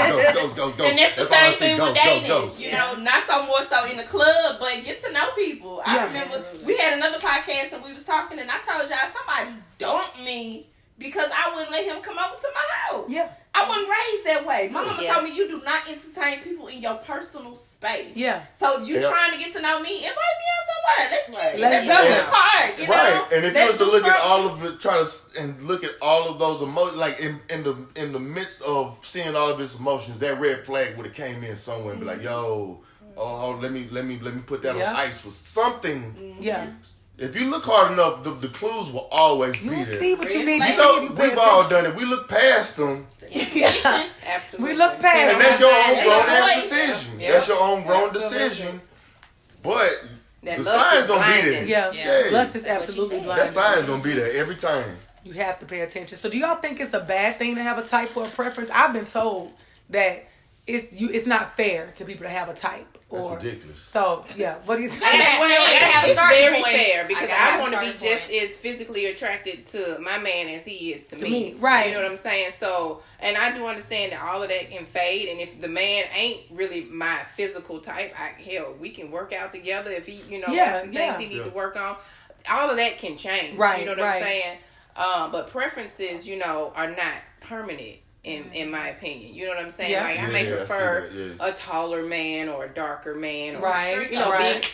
And that's the same thing with dating. Not so more so in the club, but get to know people. I remember we had another podcast and we was talking, and I told y'all somebody dumped me because I wouldn't let him come over to my house. Yeah. I wasn't raised that way. My mama told me you do not entertain people in your personal space. Yeah. So if you're trying to get to know me, invite me out somewhere. Let's go to the park. You know? And if you was to look at all of it, look at all of those emotions, like in the midst of seeing all of his emotions, that red flag would have came in somewhere and be like, yo, let me put that on ice for something. Yeah. If you look hard enough, the clues will always be there. You'll see what you need. We've all done it. We look past them. Absolutely. We look past them. And that's your own grown decision. That's your own grown decision. But the sign's gonna be there. Yeah. Lust is absolutely blind. That sign's gonna be there every time. You have to pay attention. So do y'all think it's a bad thing to have a type or a preference? I've been told that it's not fair to people to have a type. That's ridiculous. So, yeah. What do you think? It's very fair because I want to be just as physically attracted to my man as he is to me. Right. You know what I'm saying? So, and I do understand that all of that can fade. And if the man ain't really my physical type, hell, we can work out together. If he, got some things he need to work on, all of that can change. Right. You know what I'm saying? But preferences, are not permanent. In my opinion, you know what I'm saying? Yeah. Like I may prefer a taller man or a darker man, or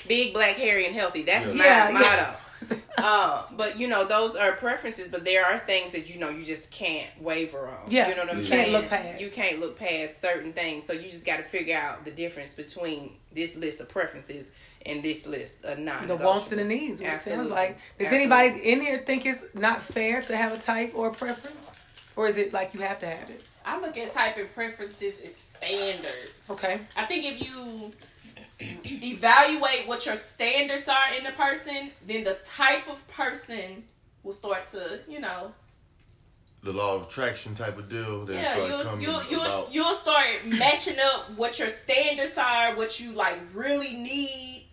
big, black, hairy, and healthy. That's my motto. But those are preferences. But there are things that you just can't waver on. Yeah. You know what I'm saying? You can't look past certain things. So you just got to figure out the difference between this list of preferences and this list of non-negotiables. The wants and the needs. What it sounds like. Does anybody in here think it's not fair to have a type or a preference? Or is it like you have to have it? I look at type and preferences as standards. Okay. I think if you evaluate what your standards are in the person, then the type of person will start to, the law of attraction type of deal. You'll start matching up what your standards are, what you like really need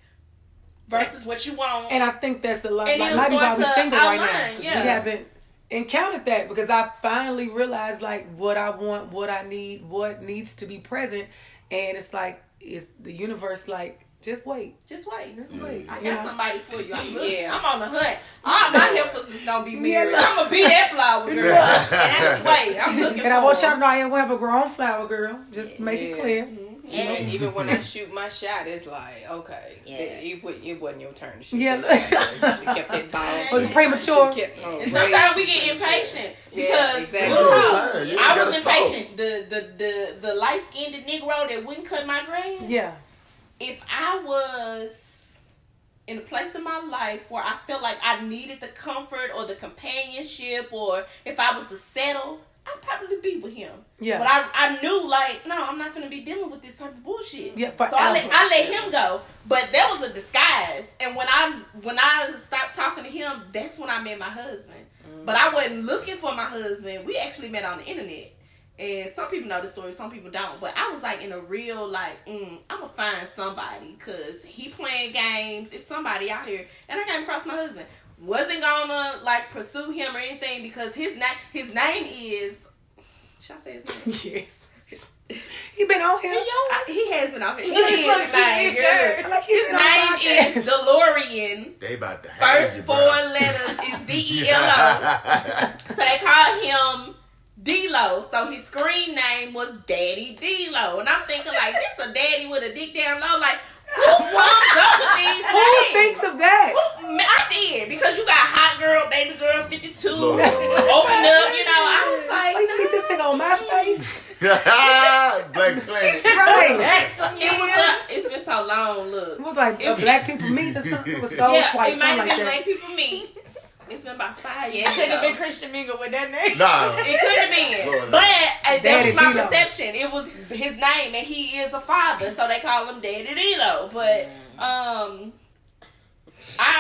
versus what you want. And I think that's a lot. And like, might be why we're single right now. Yeah. We haven't encountered that because I finally realized like what I want, what I need, what needs to be present, and it's like it's the universe like just wait. I got somebody for you. I'm looking. I'm on the hunt. All my heifers is gonna be married. I'm gonna be that flower girl. And I'm looking. And I want y'all to know I am gonna have a grown flower girl. Just make it clear. Even when I shoot my shot, it's like, okay, it wasn't your turn to shoot. Yeah. You kept that ball. Was it premature? And sometimes we get impatient because I was impatient. The light-skinned Negro that wouldn't cut my grass. Yeah. If I was in a place in my life where I felt like I needed the comfort or the companionship, or if I was to settle, I'd probably be with him. Yeah. But I knew, like, no, I'm not going to be dealing with this type of bullshit. Yeah, so I let him go. But that was a disguise. And when I stopped talking to him, that's when I met my husband. Mm. But I wasn't looking for my husband. We actually met on the internet. And some people know the story, some people don't. But I was, like, in a real, like, I'm going to find somebody. Because he playing games. It's somebody out here. And I came across my husband. Wasn't gonna like pursue him or anything because his name is. Should I say his name? Yes. He been on here. He has been on here. His name is DeLorean. They about to first 4 letters is DELO. So they call him D-Lo. So his screen name was Daddy D-Lo. And I'm thinking like this a daddy with a dick down low like. Who comes up with these Who names? thinks of that? I did because you got hot girl, baby girl, 52. Open up, I was like, you meet this thing on MySpace? Black Planet. Right. It's been so long. Look, it was like Black People Meet or something. It was Soul Swipe, it might something have like been that. Black People Meet. It's been about 5 years. Yeah, it could have been Christian Mingle with that name. Nah. It could have been. But that was my perception. It was his name, and he is a father, so they call him Daddy D-Lo. But I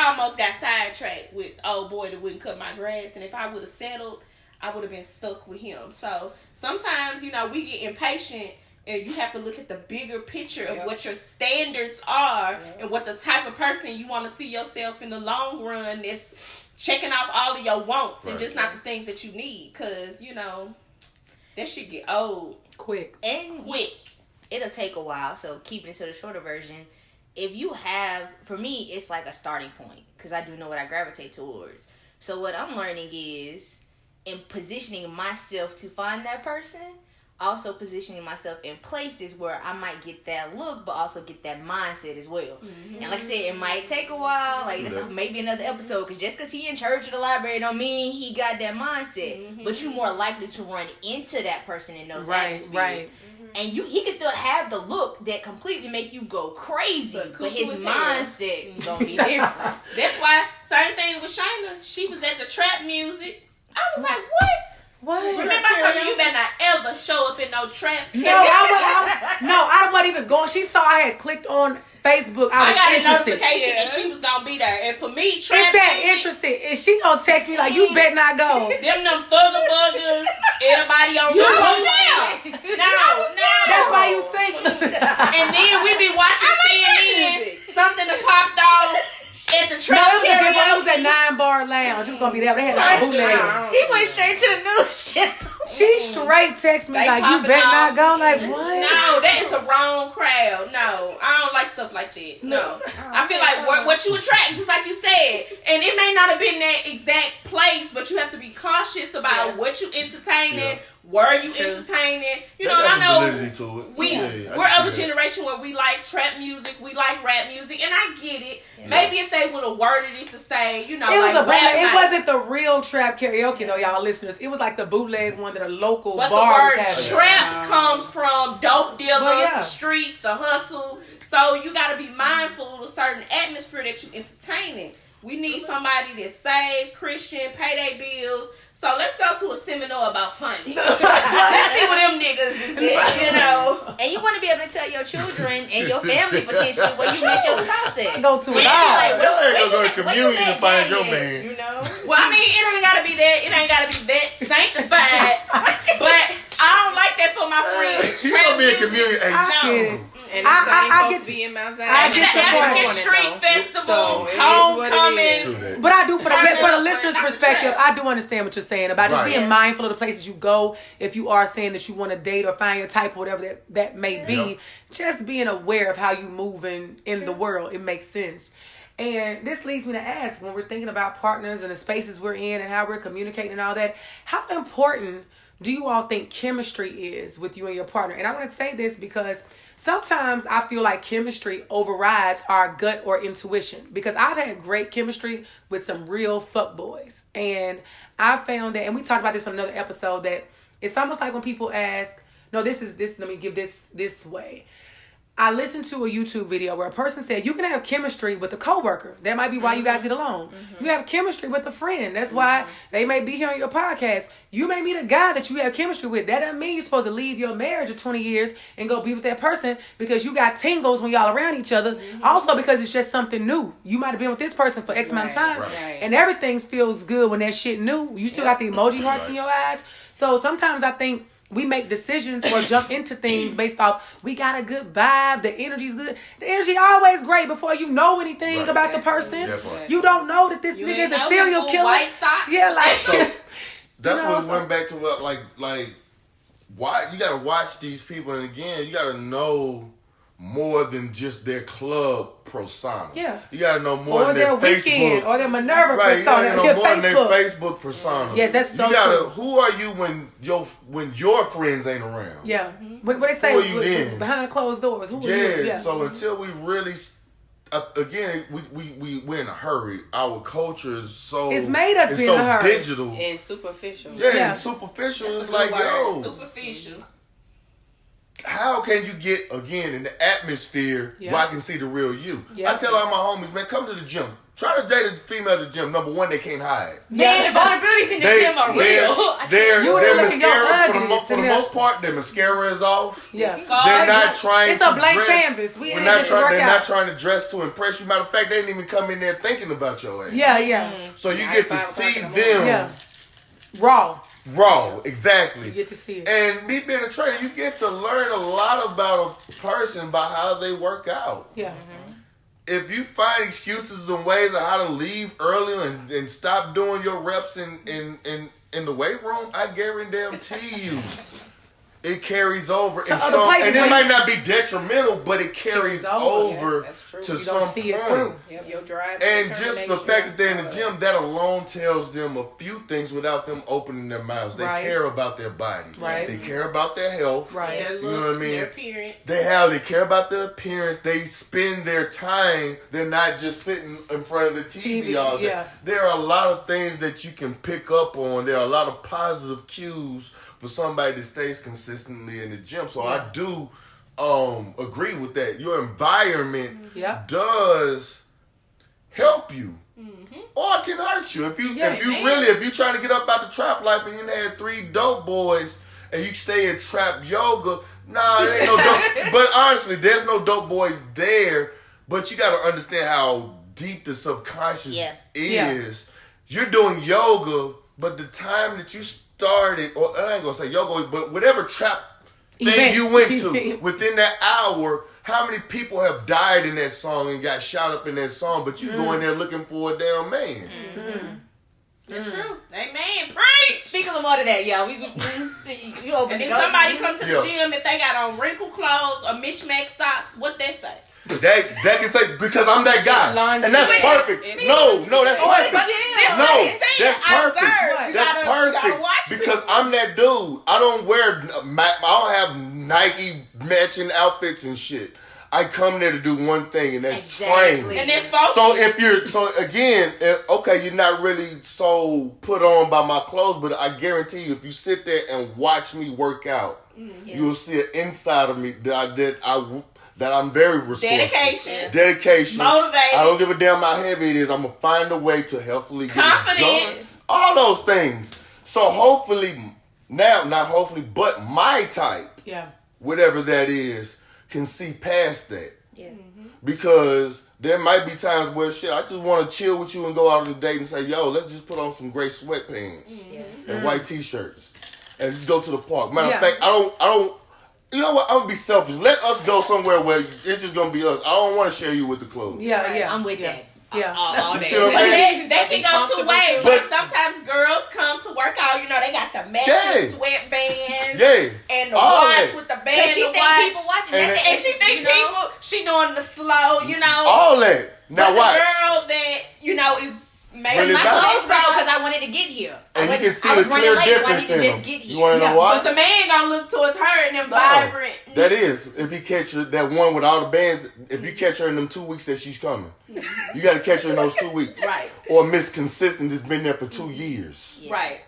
almost got sidetracked with old boy that wouldn't cut my grass, and if I would have settled, I would have been stuck with him. So sometimes, we get impatient. And you have to look at the bigger picture of what your standards are and what the type of person you want to see yourself in the long run that's checking off all of your wants and just not the things that you need. Because, that shit get old. Quick. It'll take a while. So keeping it to the shorter version, if you have, for me, it's like a starting point. Because I do know what I gravitate towards. So what I'm learning is in positioning myself to find that person, also positioning myself in places where I might get that look, but also get that mindset as well. Mm-hmm. And like I said, it might take a while. Like, that's maybe another episode. Because just because he in church or the library don't mean he got that mindset. Mm-hmm. But you're more likely to run into that person in those atmospheres. Right. Mm-hmm. And he can still have the look that completely make you go crazy. But his mindset gonna be different. That's why, same thing with Shayna. She was at the trap music. I was like, what? What? Remember I told you better not ever show up in no trap. No, I wasn't even going. She saw I had clicked on Facebook, I got a interested. notification that she was gonna be there, and for me, It's that interested, and she gonna text me like, "You bet not go." Them thugger buggers, everybody on You the was there. No. That's why you single. And then we be watching CNN. Something that popped off at the No, trap it was a good one. It karaoke. was at 9 Bar Lounge. It was gonna be there. They had like a bootleg. She went straight to the news channel. She straight text me They like, "You popping bet not off. go." Like what? No, that is the wrong crowd. No, I don't like stuff like that. No, I feel like what you attract, just like you said, and it may not have been that exact place, but you have to be cautious about what you entertaining. Were you entertaining? You know, and I know we're of a generation where we like trap music, we like rap music, and I get it. Yeah. Maybe if they would have worded it to say, you know, it was like a bootleg. It night. wasn't the real trap karaoke though, y'all listeners. It was like the bootleg one that a local but bar the word was having. trap comes from dope dealers, yeah. the streets, the hustle. So you got to be mindful of a certain atmosphere that you entertaining. We need somebody that's saved, Christian, pay their bills. So let's go to a seminar about funny. Let's see what them niggas is in, you know. And you want to be able to tell your children and your family potentially where you met your spouse at. Go to it all. Y'all ain't gonna go to communion to find your man. You know? Well, I mean, it ain't gotta be that. It ain't gotta be that sanctified. But I don't like that for my friends. She gonna be in communion. Hey, Shit. And the same folks be in Mount Zion. I get the your point. African Street Festival, So, it is homecoming. But I do, for the listener's Not the perspective, trap. I do understand what you're saying about just being mindful of the places you go. If you are saying that you want to date or find your type or whatever that may be, just being aware of how you moving in the world, it makes sense. And this leads me to ask, when we're thinking about partners and the spaces we're in and how we're communicating and all that, how important do you all think chemistry is with you and your partner? And I want to say this because sometimes I feel like chemistry overrides our gut or intuition, because I've had great chemistry with some real fuckboys. And I found that, and we talked about this on another episode, that it's almost like when people ask, no, let me give this way. I listened to a YouTube video where a person said, you can have chemistry with a coworker. That might be why you guys get along. You have chemistry with a friend. That's why they may be here on your podcast. You may meet a guy that you have chemistry with. That doesn't mean you're supposed to leave your marriage of 20 years and go be with that person because you got tingles when y'all around each other. Also because it's just something new. You might have been with this person for X amount of time. And everything feels good when that shit new. You still got the emoji hearts in your eyes. So sometimes I think we make decisions or jump into things based off, we got a good vibe, the energy's good. The energy always great before you know anything about the person. You don't know that this nigga is a serial killer. White socks. Yeah, like so that's what we went back to. What like why you gotta watch these people, and again, you gotta know more than just their club persona. Yeah. You gotta know more than their Facebook or their Minerva persona. You gotta know more than their Facebook persona. Yes, that's so true. Who are you when your friends ain't around? Yeah. What they say? Who are you then? Behind closed doors. Who are you? Yeah. So until we really, again, we're in a hurry. Our culture is so it's made us be in a hurry. Digital and superficial. Yeah, and superficial is like superficial. How can you get, again, in the atmosphere where I can see the real you? I tell all my homies, man, come to the gym. Try to date a female at the gym. Number one, they can't hide. Man, the vulnerabilities in the gym are real. They're mascara, for the most part, their mascara is off. Yeah. They're not trying to dress. It's a blank canvas. They're not trying to dress to impress you. Matter of fact, they didn't even come in there thinking about your ass. Yeah. So you get to see them. Raw, exactly. You get to see it. And me being a trainer, you get to learn a lot about a person by how they work out. Yeah. If you find excuses and ways of how to leave early and stop doing your reps in the weight room, I guarantee you it carries over. And it might not be detrimental, but it carries over to some point. Your drive and just the fact that they're in the gym, that alone tells them a few things without them opening their mouths. They care about their body. They care about their health. You know what I mean? Their appearance. They care about their appearance. They spend their time. They're not just sitting in front of the TV all day. There are a lot of things that you can pick up on. There are a lot of positive cues for somebody that stays consistently in the gym. So I do agree with that. Your environment does help you. Or it can hurt you. If you're trying to get up out the trap life and you had 3 dope boys and you stay in trap yoga, nah, it ain't no dope. But honestly, there's no dope boys there But you got to understand how deep the subconscious is. Yeah. You're doing yoga, but the time that you started, or I ain't gonna say yoga, but whatever trap thing you went to within that hour, how many people have died in that song and got shot up in that song, but you go in there looking for a damn man. That's true. Amen. Preach. Speak a little more to that, y'all. We open And it if up. somebody come to the gym, if they got on wrinkled clothes or mismatched socks, what they say? That can say, because I'm that guy. And that's perfect. No, that's perfect. That's perfect. That's perfect. Because I'm that dude. I don't have Nike matching outfits and shit. I come there to do one thing, and that's train. And that's focus. You're not really so put on by my clothes, but I guarantee you, if you sit there and watch me work out, you'll see an inside of me that I'm very resourceful. Dedication. Motivated. I don't give a damn how heavy it is. I'm going to find a way to helpfully get it done. All those things. So hopefully, not hopefully, but my type, whatever that is, can see past that. Yeah. Because there might be times where I just want to chill with you and go out on a date and say, yo, let's just put on some gray sweatpants and white t-shirts and just go to the park. Matter of fact, I don't. You know what? I'm gonna be selfish. Let us go somewhere where it's just gonna be us. I don't want to share you with the clothes. I'm with that. All day. They can go two ways. But sometimes girls come to work out. They got the matching sweatbands and the watch with the band. She think people watching. And she think people. She doing the slow. All that. Now but watch. The girl that is. Because my clothes broke because I wanted to get here. And you can see the clear difference in them. You want to know why? But the man gonna look towards her and them vibrant. That is, if you catch her, that one with all the bands, if you catch her in them 2 weeks that she's coming, you got to catch her in those 2 weeks. Right. Or Miss Consistent that's been there for 2 years. Yeah. Right.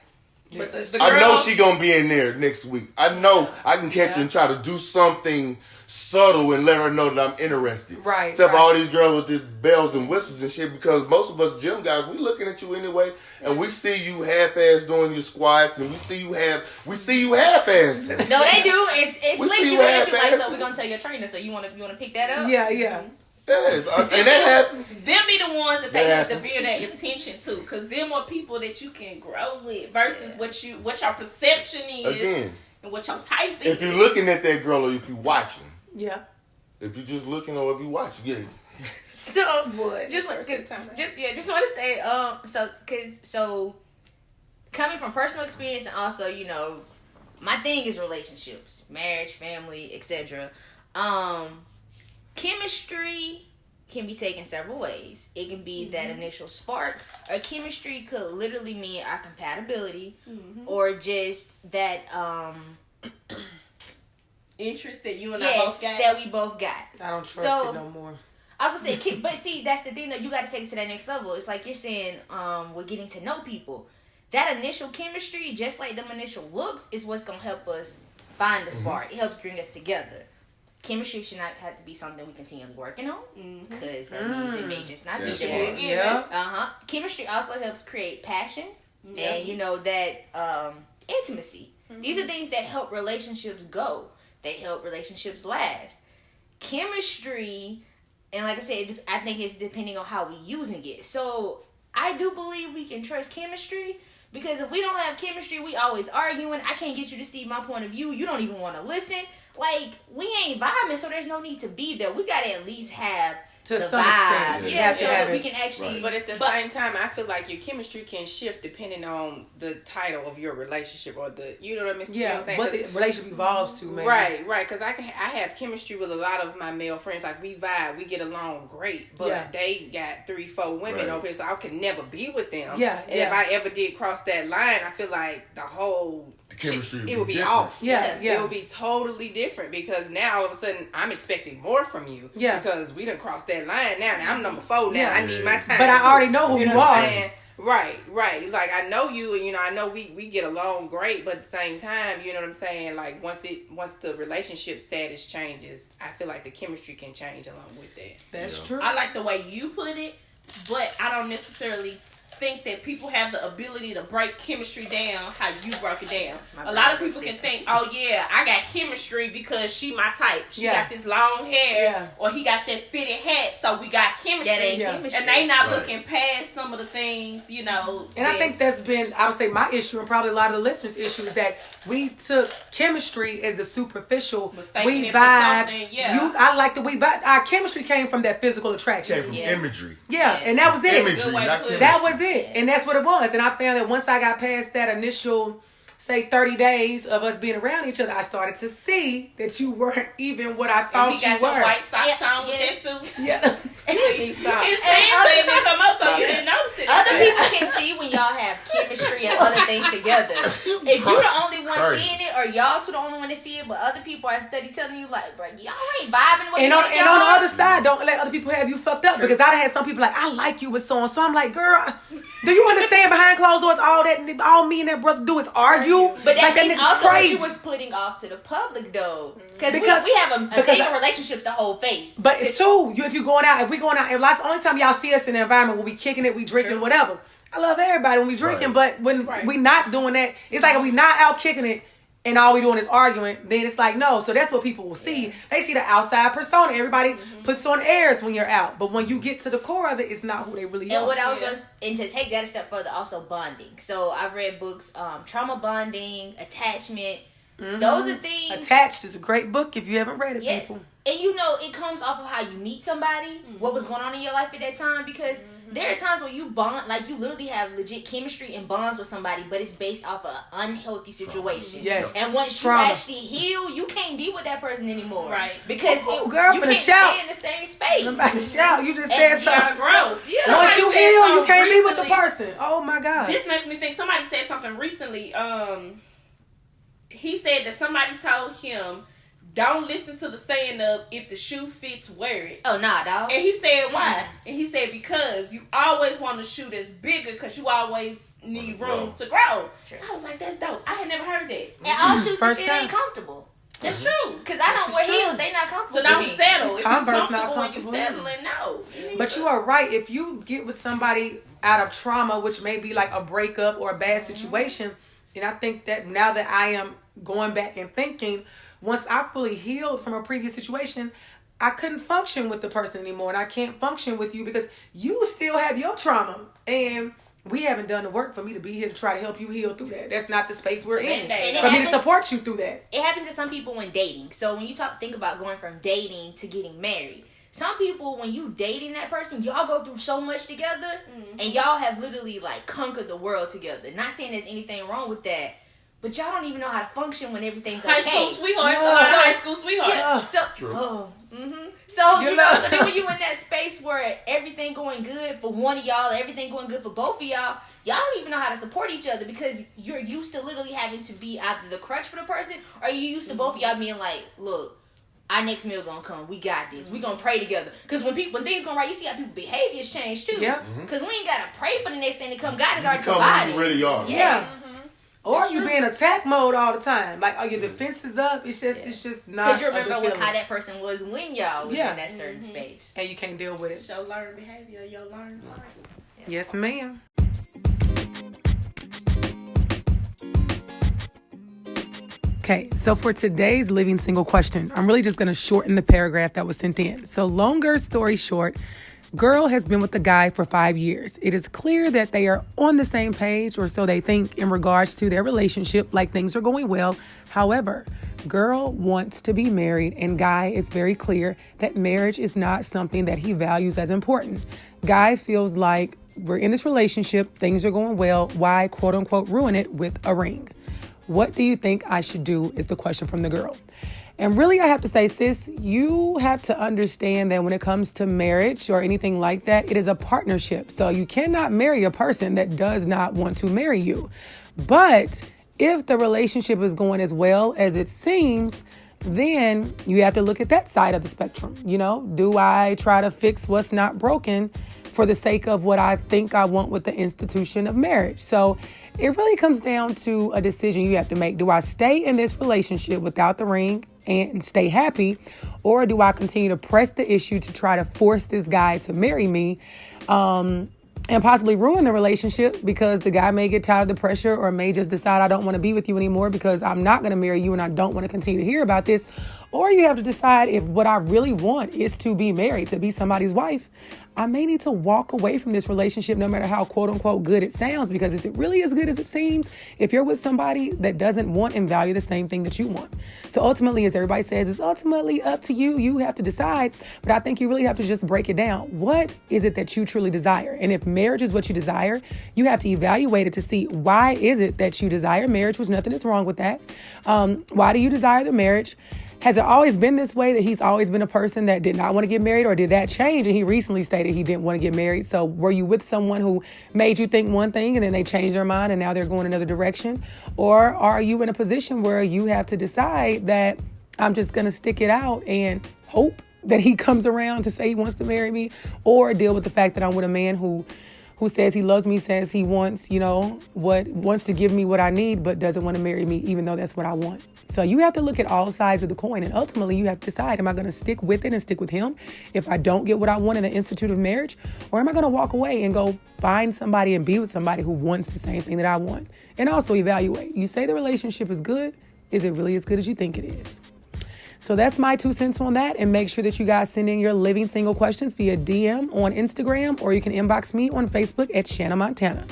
But the I know she gonna be in there next week. I know I can catch her and try to do something subtle and let her know that I'm interested. Right. Except for all these girls with this bells and whistles and shit, because most of us gym guys, we looking at you anyway, and we see you half-ass doing your squats, and we see you half-ass. No, they do. It's slick. You look at you like, so we're gonna tell your trainer. So you wanna pick that up? Yeah. Yes, and that happens. Them be the ones that they have to veer that attention to, because them are people that you can grow with versus what your perception is again, and what your type is. If you're looking at that girl or if you're watching, if you're just looking or if you're watching, So just want to say, so coming from personal experience and also my thing is relationships, marriage, family, etc. Chemistry can be taken several ways. It can be that initial spark, or chemistry could literally mean our compatibility, or just that interest that you and I both got. That we both got. I don't trust it no more. I was gonna say, but see, that's the thing though. You got to take it to that next level. It's like you're saying, we're getting to know people. That initial chemistry, just like them initial looks, is what's gonna help us find the spark. It helps bring us together. Chemistry should not have to be something we continually working on, because that means it may just not be there. Chemistry also helps create passion and that intimacy. These are things that help relationships go. They help relationships last. Chemistry, and like I said, I think it's depending on how we using it. So I do believe we can trust chemistry, because if we don't have chemistry, we always arguing. I can't get you to see my point of view. You don't even want to listen. Like, we ain't vibing, so there's no need to be there. We gotta at least have the vibe. So that we can actually. Right. But at the same time, I feel like your chemistry can shift depending on the title of your relationship or you know what I mean? Yeah, what the relationship evolves to, man. Right. Because I have chemistry with a lot of my male friends. Like, we vibe, we get along great, but they got 3-4 women over here, so I could never be with them. Yeah. And if I ever did cross that line, I feel like the whole chemistry it would be off. It would be totally different, because now all of a sudden I'm expecting more from you. Yeah. Because we done crossed that line now. Now I'm number 4 now. I need my time. But I already know who you are. Right. Like, I know you, and I know we get along great, but at the same time, you know what I'm saying? Like, once the relationship status changes, I feel like the chemistry can change along with that. That's true. I like the way you put it, but I don't necessarily think that people have the ability to break chemistry down how you broke it down. A lot of people can think, oh yeah, I got chemistry because she my type. She got this long hair, or he got that fitted hat, so we got chemistry. Chemistry. And they not looking past some of the things, you know. And I think that's been, I would say, my issue, and probably a lot of the listeners' issue, is that we took chemistry as the superficial. We vibe. I like the we vibe. Our chemistry came from that physical attraction. Came from imagery. And that was it. Imagery, not chemistry. That was it. And that's what it was. And I found that once I got past that initial, say, 30 days of us being around each other, I started to see that you weren't even what I thought you were. He got the white socks on with that suit. Yeah. His pants didn't come up, so you didn't notice it. Other people can see when y'all have chemistry and other things together. If you're the only one seeing it, or y'all two the only one to see it, but other people are steady telling you, like, bro, y'all ain't vibing with and on the other side, don't let other people have you fucked up. Because I had some people like, I like you with so and so. I'm like, girl, do you understand behind closed doors all me and that brother do is argue? But that like, means also crazy. what you was putting off to the public though, because we have a thing of relationships the whole face. But too, if you're going out, if we going out, and that's the only time y'all see us in the environment when we kicking it, we drinking, whatever. I love everybody when we drinking, but when we not doing that, it's like if we not out kicking it and all we doing is arguing, then it's like no. So that's what people will see. They see the outside persona. Everybody puts on airs when you're out, but when you get to the core of it, it's not who they really are. And what I was going to, and to take that a step further, also bonding. So I've read books, trauma bonding, attachment. Those are things. Attached is a great book if you haven't read it. People. And you know, it comes off of how you meet somebody, what was going on in your life at that time, because there are times when you bond, like you literally have legit chemistry and bonds with somebody, but it's based off of an unhealthy situation. Yes. And once you actually heal, you can't be with that person anymore. Right. Because girl, you can't stay in the same space. Somebody shout. You just said something. You gotta grow. Once you heal, you can't be with the person. Oh my God. This makes me think somebody said something recently. He said that somebody told him, don't listen to the saying of if the shoe fits, wear it. Oh, nah, dog. And he said, why? And he said, because you always want a shoe that's bigger because you always need room to grow. Sure. I was like, that's dope. I had never heard that. And all shoes that fit ain't comfortable. That's true. Because I don't wear heels. They not comfortable. So don't settle. If you're Converse comfortable when you're settling, no. But you are right. If you get with somebody out of trauma, which may be like a breakup or a bad situation, and I think that now that I am going back and thinking, once I fully healed from a previous situation, I couldn't function with the person anymore. And I can't function with you because you still have your trauma. And we haven't done the work for me to be here to try to help you heal through that. That's not the space we're in. For me to support you through that. It happens to some people when dating. So when you think about going from dating to getting married, some people, when you dating that person, y'all go through so much together, and y'all have literally like conquered the world together. Not saying there's anything wrong with that, but y'all don't even know how to function when everything's okay. High school sweethearts. High school sweethearts. Yeah. So, so you know, so then when you in that space where everything going good for one of y'all, everything going good for both of y'all don't even know how to support each other because you're used to literally having to be either the crutch for the person, or you used to both of y'all being like, look, our next meal gonna come. We got this. We gonna pray together. Because when things go right, you see how people behaviors change too. Yeah. Because we ain't gotta pray for the next thing to come. God is already provided. You really are. Yes. Or you be in attack mode all the time. Like, your defense is up. It's just not. Because you remember how that person was when y'all was in that certain space. And you can't deal with it. So learn behavior, you'll learn life. Yes, ma'am. Okay, so for today's Living Single question, I'm really just going to shorten the paragraph that was sent in. So longer story short, girl has been with the guy for 5 years. It is clear that they are on the same page, or so they think, in regards to their relationship, like things are going well. However, girl wants to be married, and guy is very clear that marriage is not something that he values as important. Guy feels like we're in this relationship, things are going well, why quote unquote ruin it with a ring? What do you think I should do is the question from the girl. And really, I have to say, sis, you have to understand that when it comes to marriage or anything like that, it is a partnership. So you cannot marry a person that does not want to marry you. But if the relationship is going as well as it seems, then you have to look at that side of the spectrum. You know, do I try to fix what's not broken for the sake of what I think I want with the institution of marriage? So it really comes down to a decision you have to make. Do I stay in this relationship without the ring and stay happy? Or do I continue to press the issue to try to force this guy to marry me? and possibly ruin the relationship because the guy may get tired of the pressure or may just decide I don't want to be with you anymore because I'm not going to marry you and I don't want to continue to hear about this. Or you have to decide if what I really want is to be married, to be somebody's wife. I may need to walk away from this relationship no matter how quote unquote good it sounds, because is it really as good as it seems if you're with somebody that doesn't want and value the same thing that you want? So ultimately, as everybody says, it's ultimately up to you. You have to decide, but I think you really have to just break it down. What is it that you truly desire? And if marriage is what you desire, you have to evaluate it to see why is it that you desire marriage, which nothing is wrong with that. Why do you desire the marriage? Has it always been this way, that he's always been a person that did not want to get married, or did that change and he recently stated he didn't want to get married? So were you with someone who made you think one thing and then they changed their mind and now they're going another direction? Or are you in a position where you have to decide that I'm just going to stick it out and hope that he comes around to say he wants to marry me, or deal with the fact that I'm with a man who says he loves me, says he wants, wants to give me what I need, but doesn't want to marry me, even though that's what I want. So you have to look at all sides of the coin, and ultimately you have to decide, am I going to stick with it and stick with him if I don't get what I want in the institute of marriage? Or am I going to walk away and go find somebody and be with somebody who wants the same thing that I want? And also evaluate. You say the relationship is good. Is it really as good as you think it is? So that's my 2 cents on that. And make sure that you guys send in your living single questions via DM on Instagram, or you can inbox me on Facebook at Shanna Montana.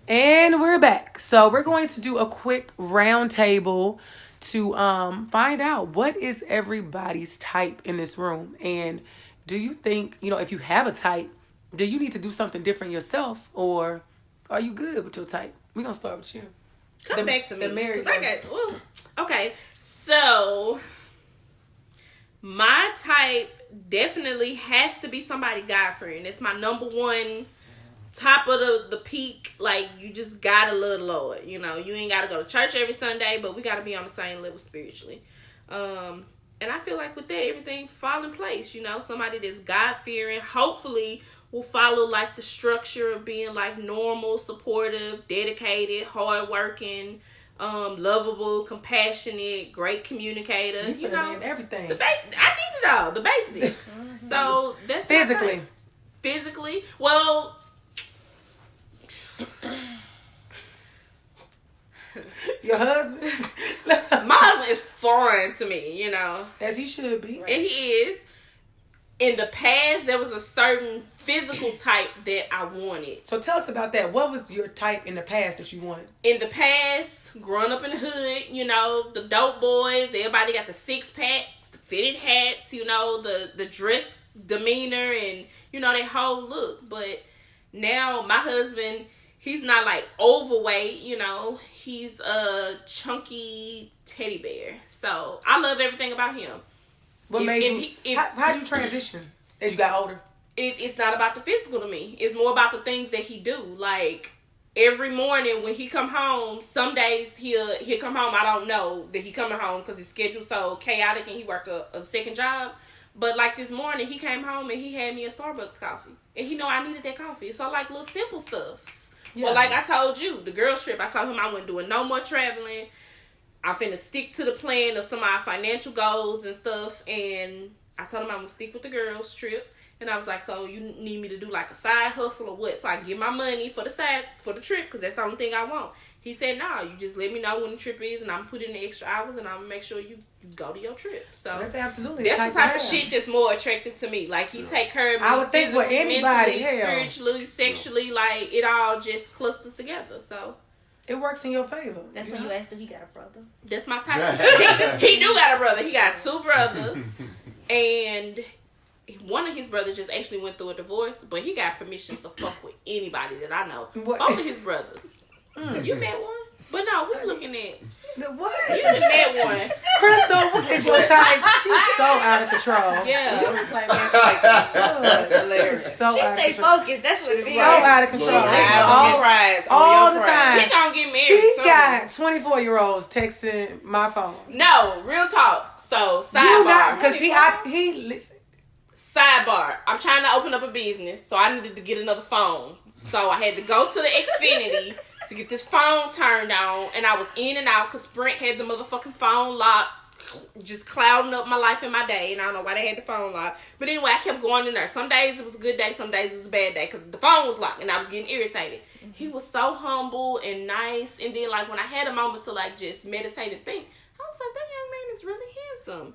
And we're back. So we're going to do a quick round table to find out what is everybody's type in this room. And do you think, if you have a type, do you need to do something different yourself, or are you good with your type? We're going to start with you. Come back to me. Okay. So my type definitely has to be somebody God-fearing. It's my number one. Top of the peak, like, you just gotta love the Lord. You ain't gotta go to church every Sunday, but we gotta be on the same level spiritually. And I feel like with that, everything fall in place. Somebody that's God-fearing, hopefully will follow like the structure of being like normal, supportive, dedicated, hardworking, lovable, compassionate, great communicator. Everything. I need it all, the basics. So that's physically. Well. Your husband? My husband is foreign to me, As he should be. And he is. In the past, there was a certain physical type that I wanted. So tell us about that. What was your type in the past that you wanted? In the past, growing up in the hood, the dope boys, everybody got the 6-packs, the fitted hats, the dress demeanor and, their whole look. But now my husband, he's not like overweight, he's a chunky teddy bear. So I love everything about him. What made you, how'd you transition as you got older? It's not about the physical to me. It's more about the things that he do. Like every morning when he come home, some days he'll come home. I don't know that he coming home because his schedule's so chaotic and he work a second job. But like this morning, he came home and he had me a Starbucks coffee. And he know I needed that coffee. So like little simple stuff. Yeah. But like I told you, the girls trip, I told him I wasn't doing no more traveling. I'm finna stick to the plan of some of our financial goals and stuff. And I told him I'm gonna stick with the girls trip. And I was like, so you need me to do like a side hustle or what? So I get my money for the trip, because that's the only thing I want. He said, no, you just let me know when the trip is, and I'm gonna put in the extra hours, and I'm gonna make sure you go to your trip. So that's absolutely that's the type of shit that's more attractive to me. Like he take care of me. I would think for anybody, spiritually, sexually, like it all just clusters together. So it works in your favor. That's when you asked if he got a brother. That's my type. he do got a brother. He got 2 brothers, and one of his brothers just actually went through a divorce, but he got permissions to fuck with anybody that I know. Both of his brothers. You met one? But no, we're looking at the what? You just met one. Crystal, what is your type? She's so out of control. Yeah. You don't play match like that. That's hilarious. She stay focused. That's what it is. So out of control. All the time. She gonna get married. She got 24-year-olds texting my phone. No, real talk. So sidebar. Because he listen. Sidebar. I'm trying to open up a business, so I needed to get another phone. So I had to go to the Xfinity to get this phone turned on, and I was in and out because Sprint had the motherfucking phone locked just clouding up my life and my day, and I don't know why they had the phone locked. But anyway, I kept going in there. Some days it was a good day, some days it was a bad day, because the phone was locked, and I was getting irritated. He was so humble and nice, and then, like, when I had a moment to, like, just meditate and think, I was like, that young man is really handsome.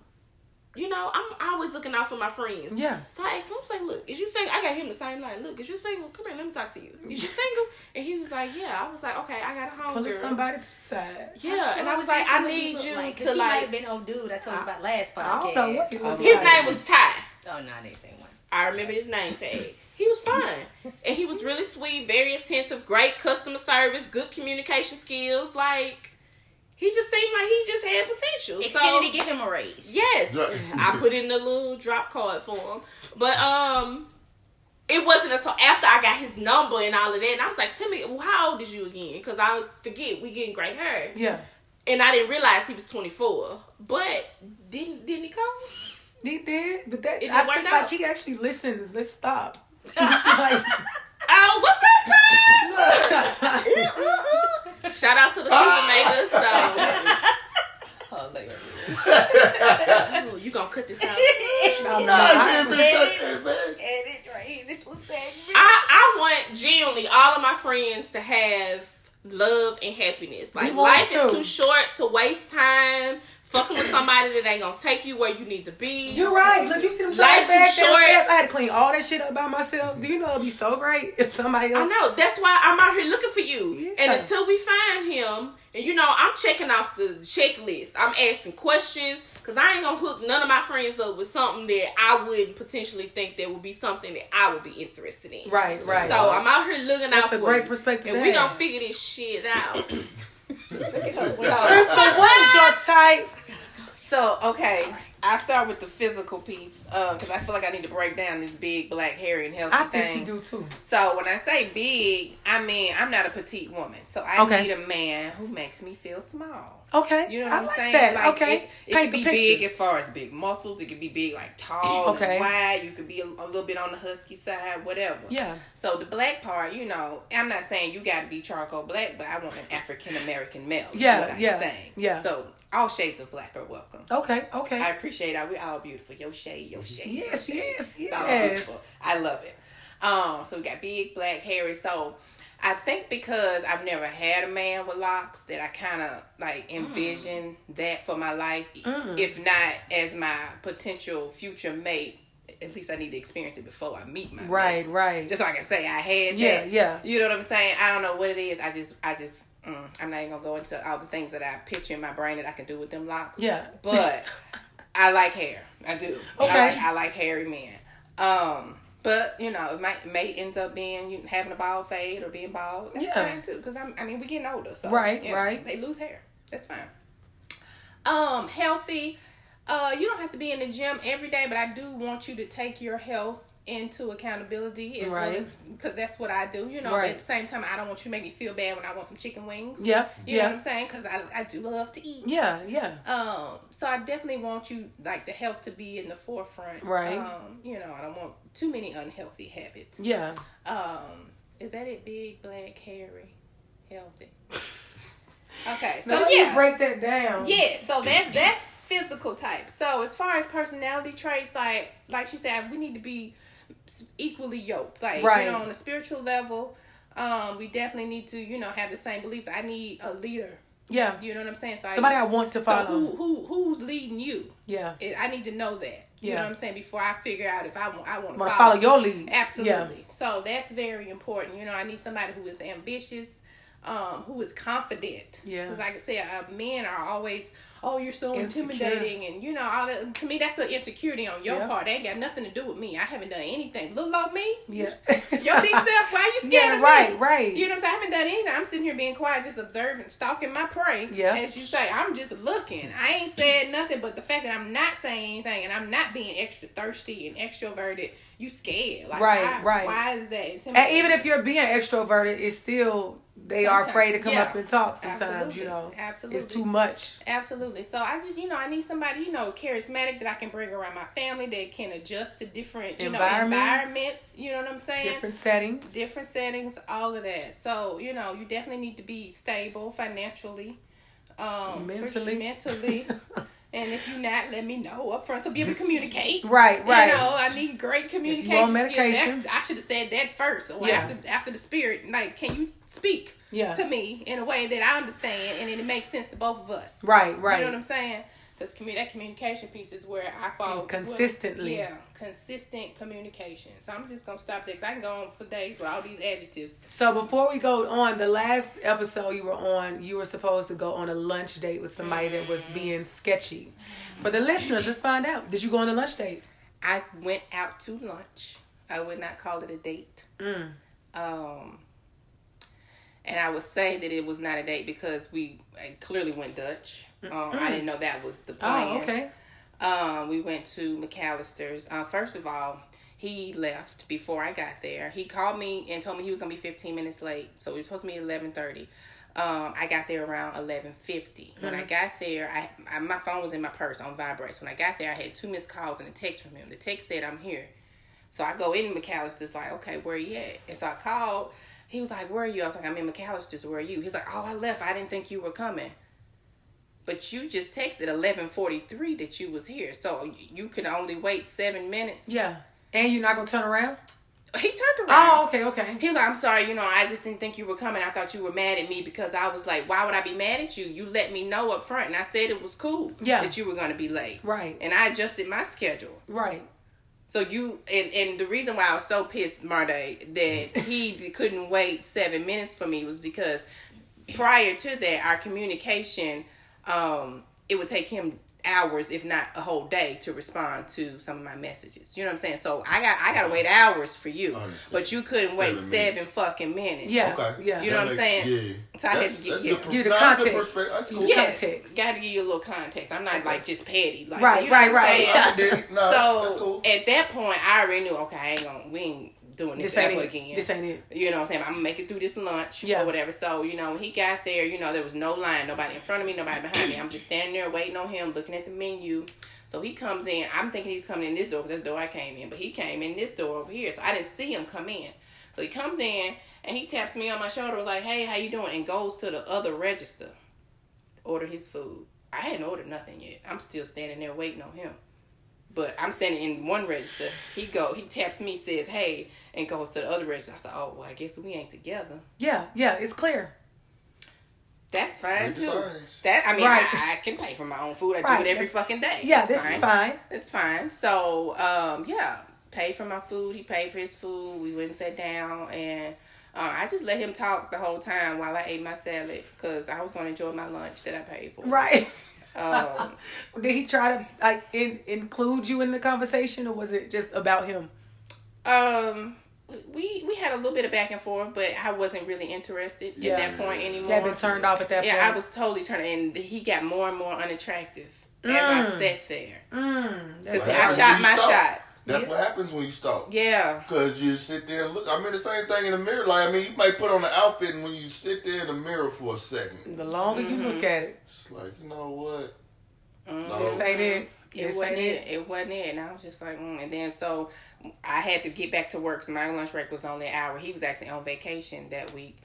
You know, I'm always looking out for my friends. Yeah. So I asked him, I was like, look, is you single? I got him the same line. Look, is you single? Come here, let me talk to you. Is you single? And he was like, yeah. I was like, okay, I got a home Pulling girl. somebody to the side. Yeah, and I was like, I need you like, to, he like... might have been old dude I told you about last podcast. I don't know what he looked His like. name was Ty. Oh, no, they same one. I remember his name tag. He was fine. And he was really sweet, very attentive, great customer service, good communication skills. Like, he just seemed like he just had potential. Xfinity give him a raise. Yes. I put in a little drop card for him. But it wasn't until after I got his number and all of that. And I was like, tell me, well, how old is you again? Because I forget, we getting gray hair. Yeah. And I didn't realize he was 24. But didn't he call? He did, but that It I didn't think work like out. he actually listens. Let's stop. Like, Oh, what's that time? Shout out to the people makers. So, ooh, you gonna cut this out? Edit right here, this little segment. I want genuinely all of my friends to have love and happiness. Like, life is too short to waste time fucking with somebody that ain't gonna take you where you need to be. You're right. Look, you see them trash Life bags too short. downstairs? I had to clean all that shit up by myself. Do you know it'd be so great if somebody else... I know. That's why I'm out here looking for you. Yeah. And until we find him, and you know, I'm checking off the checklist. I'm asking questions, because I ain't gonna hook none of my friends up with something that I would potentially think that would be something that I would be interested in. Right. So I'm out here looking out for That's a great you. perspective. And we gonna figure this shit out. Crystal, what is your type? So, okay, I start with the physical piece because I feel like I need to break down this big, black, hairy, and healthy I thing. think you do too. So, when I say big, I mean, I'm not a petite woman. So, I need a man who makes me feel small. Okay. You know what I I'm like saying? that. Like, Okay. It can be big as far as big muscles. It can be big, like tall and wide. You can be a little bit on the husky side, whatever. Yeah. So, the black part, you know, I'm not saying you got to be charcoal black, but I want an African-American male. Yeah, Is what I'm saying. Yeah. So, all shades of black are welcome. Okay. I appreciate it. We're all beautiful. Your shade. Yes. It's all beautiful. I love it. So we got big, black, hairy. So I think because I've never had a man with locks that I kind of like envision that for my life. If not as my potential future mate, at least I need to experience it before I meet my mate. Right. Just so I can say I had that. Yeah. You know what I'm saying? I don't know what it is. I just I'm not even gonna go into all the things that I picture in my brain that I can do with them locks. Yeah. But I like hair. I do. Okay. I like hairy men. But you know, if my mate ends up being having a bald fade or being bald, that's fine too. Because I mean, we're getting older, so right. They lose hair. That's fine. Healthy. You don't have to be in the gym every day, but I do want you to take your health into accountability as well as, because that's what I do, you know. But at the same time, I don't want you to make me feel bad when I want some chicken wings. You know what I'm saying? Because I do love to eat. So I definitely want you, like, the health to be in the forefront. Right. You know, I don't want too many unhealthy habits. Yeah. Is that it? Big, black, hairy, healthy. Okay, so now, you break that down. Yeah, so that's physical type. So as far as personality traits, like she said, we need to be equally yoked. Like, you know, on a spiritual level, we definitely need to, you know, have the same beliefs. I need a leader. Yeah. You know what I'm saying? So somebody I want to follow. So who's leading you? Yeah. I need to know that. You know what I'm saying? Before I figure out if I want to follow your lead. Absolutely. Yeah. So that's very important. You know, I need somebody who is ambitious, who is confident. Yeah. Because like I said, men are always, oh, you're so intimidating, and you know, all that. To me, that's an insecurity on your part. They ain't got nothing to do with me. I haven't done anything. Little old me. Yeah. Your big self. Why you scared of me? Right. You know what I'm saying? I haven't done anything. I'm sitting here being quiet, just observing, stalking my prey. Yeah. As you say, I'm just looking. I ain't said nothing, but the fact that I'm not saying anything and I'm not being extra thirsty and extroverted, you scared. Like, right. Why is that intimidating? And even if you're being extroverted, it's still are afraid to come up and talk sometimes. Absolutely. You know, absolutely, it's too much. Absolutely. So I just, you know, I need somebody, you know, charismatic that I can bring around my family, that can adjust to different, you know, environments. You know what I'm saying? Different settings, all of that. So, you know, you definitely need to be stable financially, mentally. And if you're not, let me know up front so be able to communicate. Right. I need great communication. If you want medication. I should have said that first. Or after the spirit, like, can you speak to me in a way that I understand and it makes sense to both of us? Right. You know what I'm saying? Because that communication piece is where I fall. Consistently. Consistent communication. So I'm just going to stop there because I can go on for days with all these adjectives. So before we go on, the last episode you were on, you were supposed to go on a lunch date with somebody that was being sketchy. For the listeners, let's find out. Did you go on a lunch date? I went out to lunch. I would not call it a date. And I would say that it was not a date because I clearly went Dutch. I didn't know that was the plan. Oh, okay. We went to McAllister's. First of all, he left before I got there. He called me and told me he was going to be 15 minutes late. So we were supposed to be 11:30. I got there around 11:50. When I got there, my phone was in my purse on vibrate. So when I got there, I had 2 missed calls and a text from him. The text said, "I'm here." So I go in McAllister's like, okay, where you at? And so I called. He was like, "Where are you?" I was like, "I'm in McAllister's. Where are you?" He's like, "Oh, I left. I didn't think you were coming." But you just texted 11:43 that you was here. So you could only wait 7 minutes. Yeah. And you're not going to turn around? He turned around. Oh, okay. He was like, "I'm sorry, I just didn't think you were coming. I thought you were mad at me because I was like, why would I be mad at you? You let me know up front. And I said it was cool that you were going to be late. Right. And I adjusted my schedule. Right. So and the reason why I was so pissed, Mardae, that he couldn't wait 7 minutes for me was because prior to that, our communication, it would take him hours, if not a whole day, to respond to some of my messages. You know what I'm saying? So I got to wait hours for you, but you couldn't wait 7 fucking minutes. Yeah, okay. Yeah. You know what I'm saying? Yeah. So I had to give you the context. That's cool. Yes, Context. got to give you a little context. I'm not like just petty. Like, Right, you know what I'm saying? That's So cool. at that point, I already knew. Okay, we ain't doing this ever again. This ain't it. You know what I'm saying? I'm gonna make it through this lunch or whatever. So, when he got there, there was no line, nobody in front of me, nobody behind me. I'm just standing there waiting on him, looking at the menu. So he comes in. I'm thinking he's coming in this door because that's the door I came in. But he came in this door over here. So I didn't see him come in. So he comes in and he taps me on my shoulder. Was like, "Hey, how you doing?" And goes to the other register. Order his food. I hadn't ordered nothing yet. I'm still standing there waiting on him. But I'm standing in one register. He taps me, says, "Hey," and goes to the other register. I said, "Oh, well, I guess we ain't together." Yeah, it's clear. That's fine too. Right. I can pay for my own food. I do it every fucking day. Yeah, this is fine. It's fine. So, paid for my food. He paid for his food. We went and sat down, and I just let him talk the whole time while I ate my salad because I was going to enjoy my lunch that I paid for. Right. Did he try to include you in the conversation, or was it just about him? We had a little bit of back and forth, but I wasn't really interested at that point anymore. Had been turned off at that point. Yeah, I was totally turned, and he got more and more unattractive as I sat there. Because I shot my shot. That's what happens when you stalk. Yeah. Because you sit there and look. I mean, the same thing in the mirror. Like, you might put on the outfit, and when you sit there in the mirror for a second, the longer you look at it, it's like, you know what? No. This ain't it. It wasn't it. It wasn't it. And I was just like, And then so I had to get back to work. So my lunch break was only an hour. He was actually on vacation that week.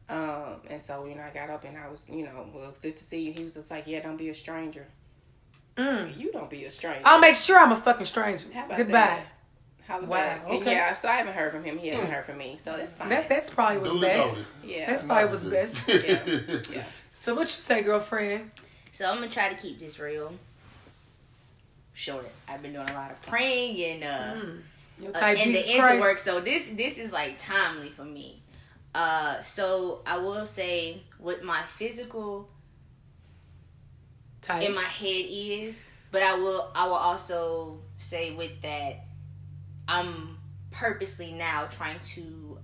And so, I got up and I was, well, it's good to see you. He was just like, yeah, don't be a stranger. You don't be a stranger. I'll make sure I'm a fucking stranger. How about Goodbye. that? Wow. Okay. And yeah, so I haven't heard from him. He hasn't heard from me. So that's fine. That's probably what's best. Yeah. That's probably what's best. Yeah. So what you say, girlfriend? So I'm going to try to keep this real short. I've been doing a lot of praying and and the interwork. So this is like timely for me. So I will say what my physical type in my head is, but I will also say with that I'm purposely now trying to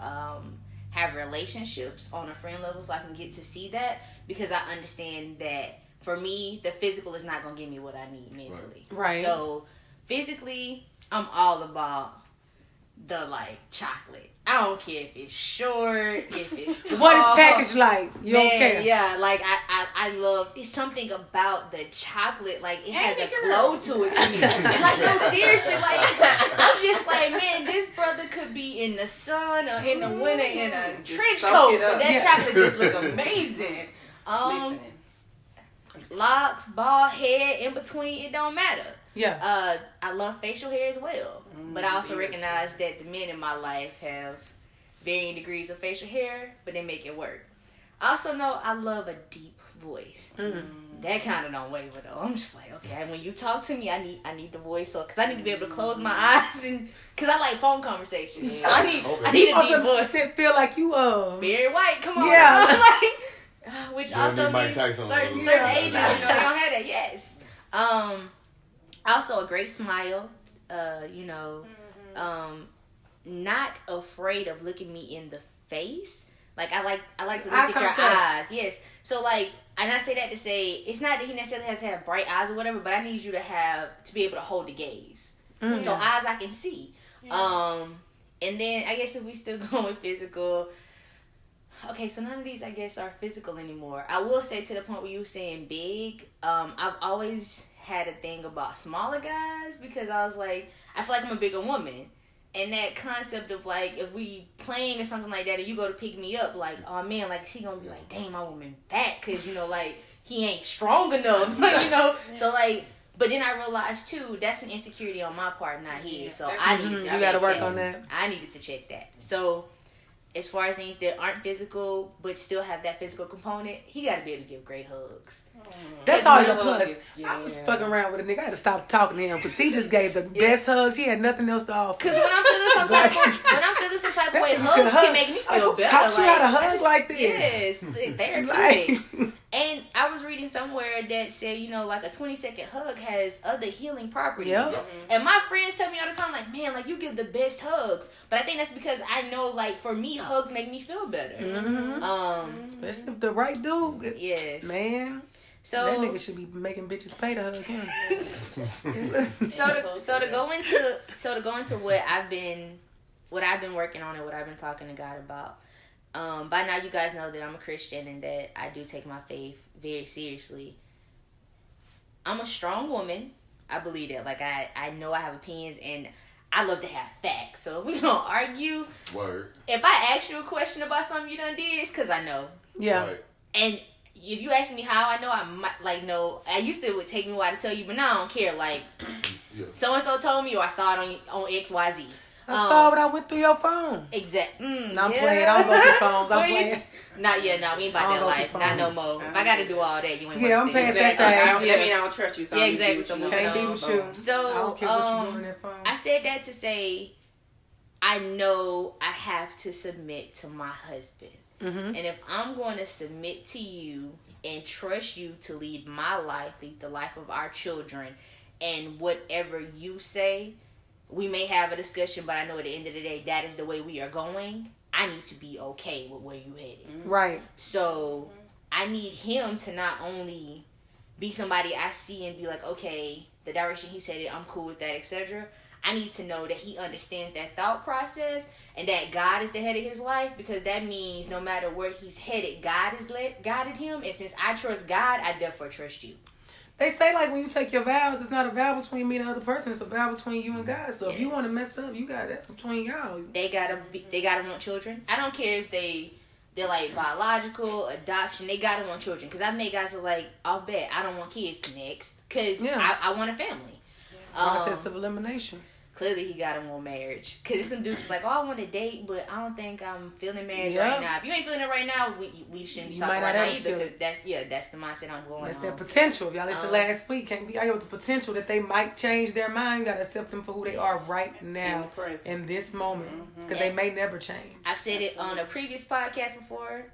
have relationships on a friend level so I can get to see that, because I understand that for me, the physical is not going to give me what I need mentally. Right. So, physically, I'm all about the, chocolate. I don't care if it's short, if it's tall. What is packaged like? You don't care? Yeah, I love, it's something about the chocolate, it has a glow to it to me. No, seriously, I'm just like, man, this brother could be in the sun or in the winter in a trench coat, but that chocolate just look amazing. Listening. locks, bald head, in between, it don't matter. Yeah. I love facial hair as well. But I also recognize that the men in my life have varying degrees of facial hair, but they make it work. I also know I love a deep voice. That kind of don't waver though. I'm just like, okay, when you talk to me, I need the voice, because I need to be able to close my eyes, and because I like phone conversations. So I need a deep voice. Feel like you Barry White. Come on, which also means certain ages, they don't have that. Yes. Also a great smile. Not afraid of looking me in the face. Like I like to look at your eyes. Yes. So like, and I say that to say, it's not that he necessarily has to have bright eyes or whatever, but I need you to be able to hold the gaze. So eyes I can see. And then I guess if we still going with physical, okay, so none of these I guess are physical anymore. I will say, to the point where you were saying big, I've always had a thing about smaller guys, because I was like, I feel like I'm a bigger woman. And that concept of like, if we playing or something like that, and you go to pick me up, like, oh man, like, she gonna be like, dang, my woman fat, because, like, he ain't strong enough, So like, but then I realized too, that's an insecurity on my part, not his. So I needed to you gotta work on that. I needed to check that. So as far as things that aren't physical but still have that physical component, he gotta be able to give great hugs. That's all your plus. I was fucking around with a nigga. I had to stop talking to him because he just gave the best hugs. He had nothing else to offer. Because when I'm feeling some type of way, hugs can make me feel better. Taught you how to hug like this. Yes, therapeutic. And I was reading somewhere that said, like a 20-second hug has other healing properties. Yep. And my friends tell me all the time, like, man, like, you give the best hugs. But I think that's because I know, like, for me, hugs make me feel better. Especially if the right dude. Yes. Man. So that nigga should be making bitches pay to hug him. So to go into what I've been working on and what I've been talking to God about. By now you guys know that I'm a Christian and that I do take my faith very seriously. I'm a strong woman. I believe that. Like, I know I have opinions and I love to have facts. So if we gonna argue, if I ask you a question about something you done did, it's because I know. Yeah. Right. And if you ask me how I know, I might know. I used to, it would take me a while to tell you, but now I don't care. Like, so and so told me, or I saw it on XYZ. I saw what I went through your phone. Exactly. I'm playing. I don't go through phones. I'm playing. Not yet. No, we ain't about that life. Not no more. If I got to do all that, you ain't. Yeah, I'm paying that. That mean I don't trust you. So exactly. So can't be with you. So I don't care what you doing on that phone. I said that to say, I know I have to submit to my husband. And if I'm going to submit to you and trust you to lead my life, lead the life of our children, and whatever you say, we may have a discussion, but I know at the end of the day, that is the way we are going. I need to be okay with where you headed. Right. So I need him to not only be somebody I see and be like, okay, the direction he said it, I'm cool with that, etc. I need to know that he understands that thought process and that God is the head of his life, because that means no matter where he's headed, God has guided him. And since I trust God, I therefore trust you. They say, like, when you take your vows, it's not a vow between me and the other person. It's a vow between you and God. So if you want to mess up, that's between y'all. They gotta want children. I don't care if they're like biological, adoption. They gotta want children. Because I've made guys who are like, I'll bet I don't want kids next. Because I want a family. Process of elimination. Clearly he got him on marriage. Because there's some dudes like, oh, I want to date, but I don't think I'm feeling marriage right now. If you ain't feeling it right now, we shouldn't be talking right now either. Because that's the mindset I'm going on. That's their potential. If y'all listened last week, can't be out here with the potential that they might change their mind. You got to accept them for who they are right now in this moment. Because they may never change. I've said it on a previous podcast before.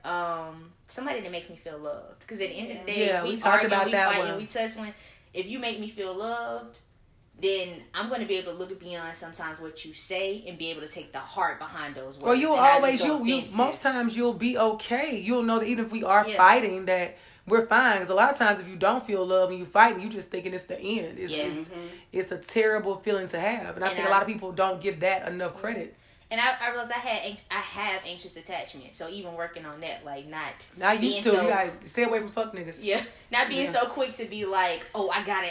Somebody that makes me feel loved. Because at the end of the day, we talk about we fighting, we tussling. If you make me feel loved, then I'm going to be able to look beyond sometimes what you say and be able to take the heart behind those words. Well, you'll always, most times you'll be okay. You'll know that even if we are fighting, that we're fine. Because a lot of times if you don't feel love and you fighting, you just thinking it's the end. It's a terrible feeling to have. And I think a lot of people don't give that enough credit. And I realized I have anxious attachment. So even working on that, like not used to. You gotta stay away from fuck niggas. Yeah. Not being so quick to be like, oh, I gotta,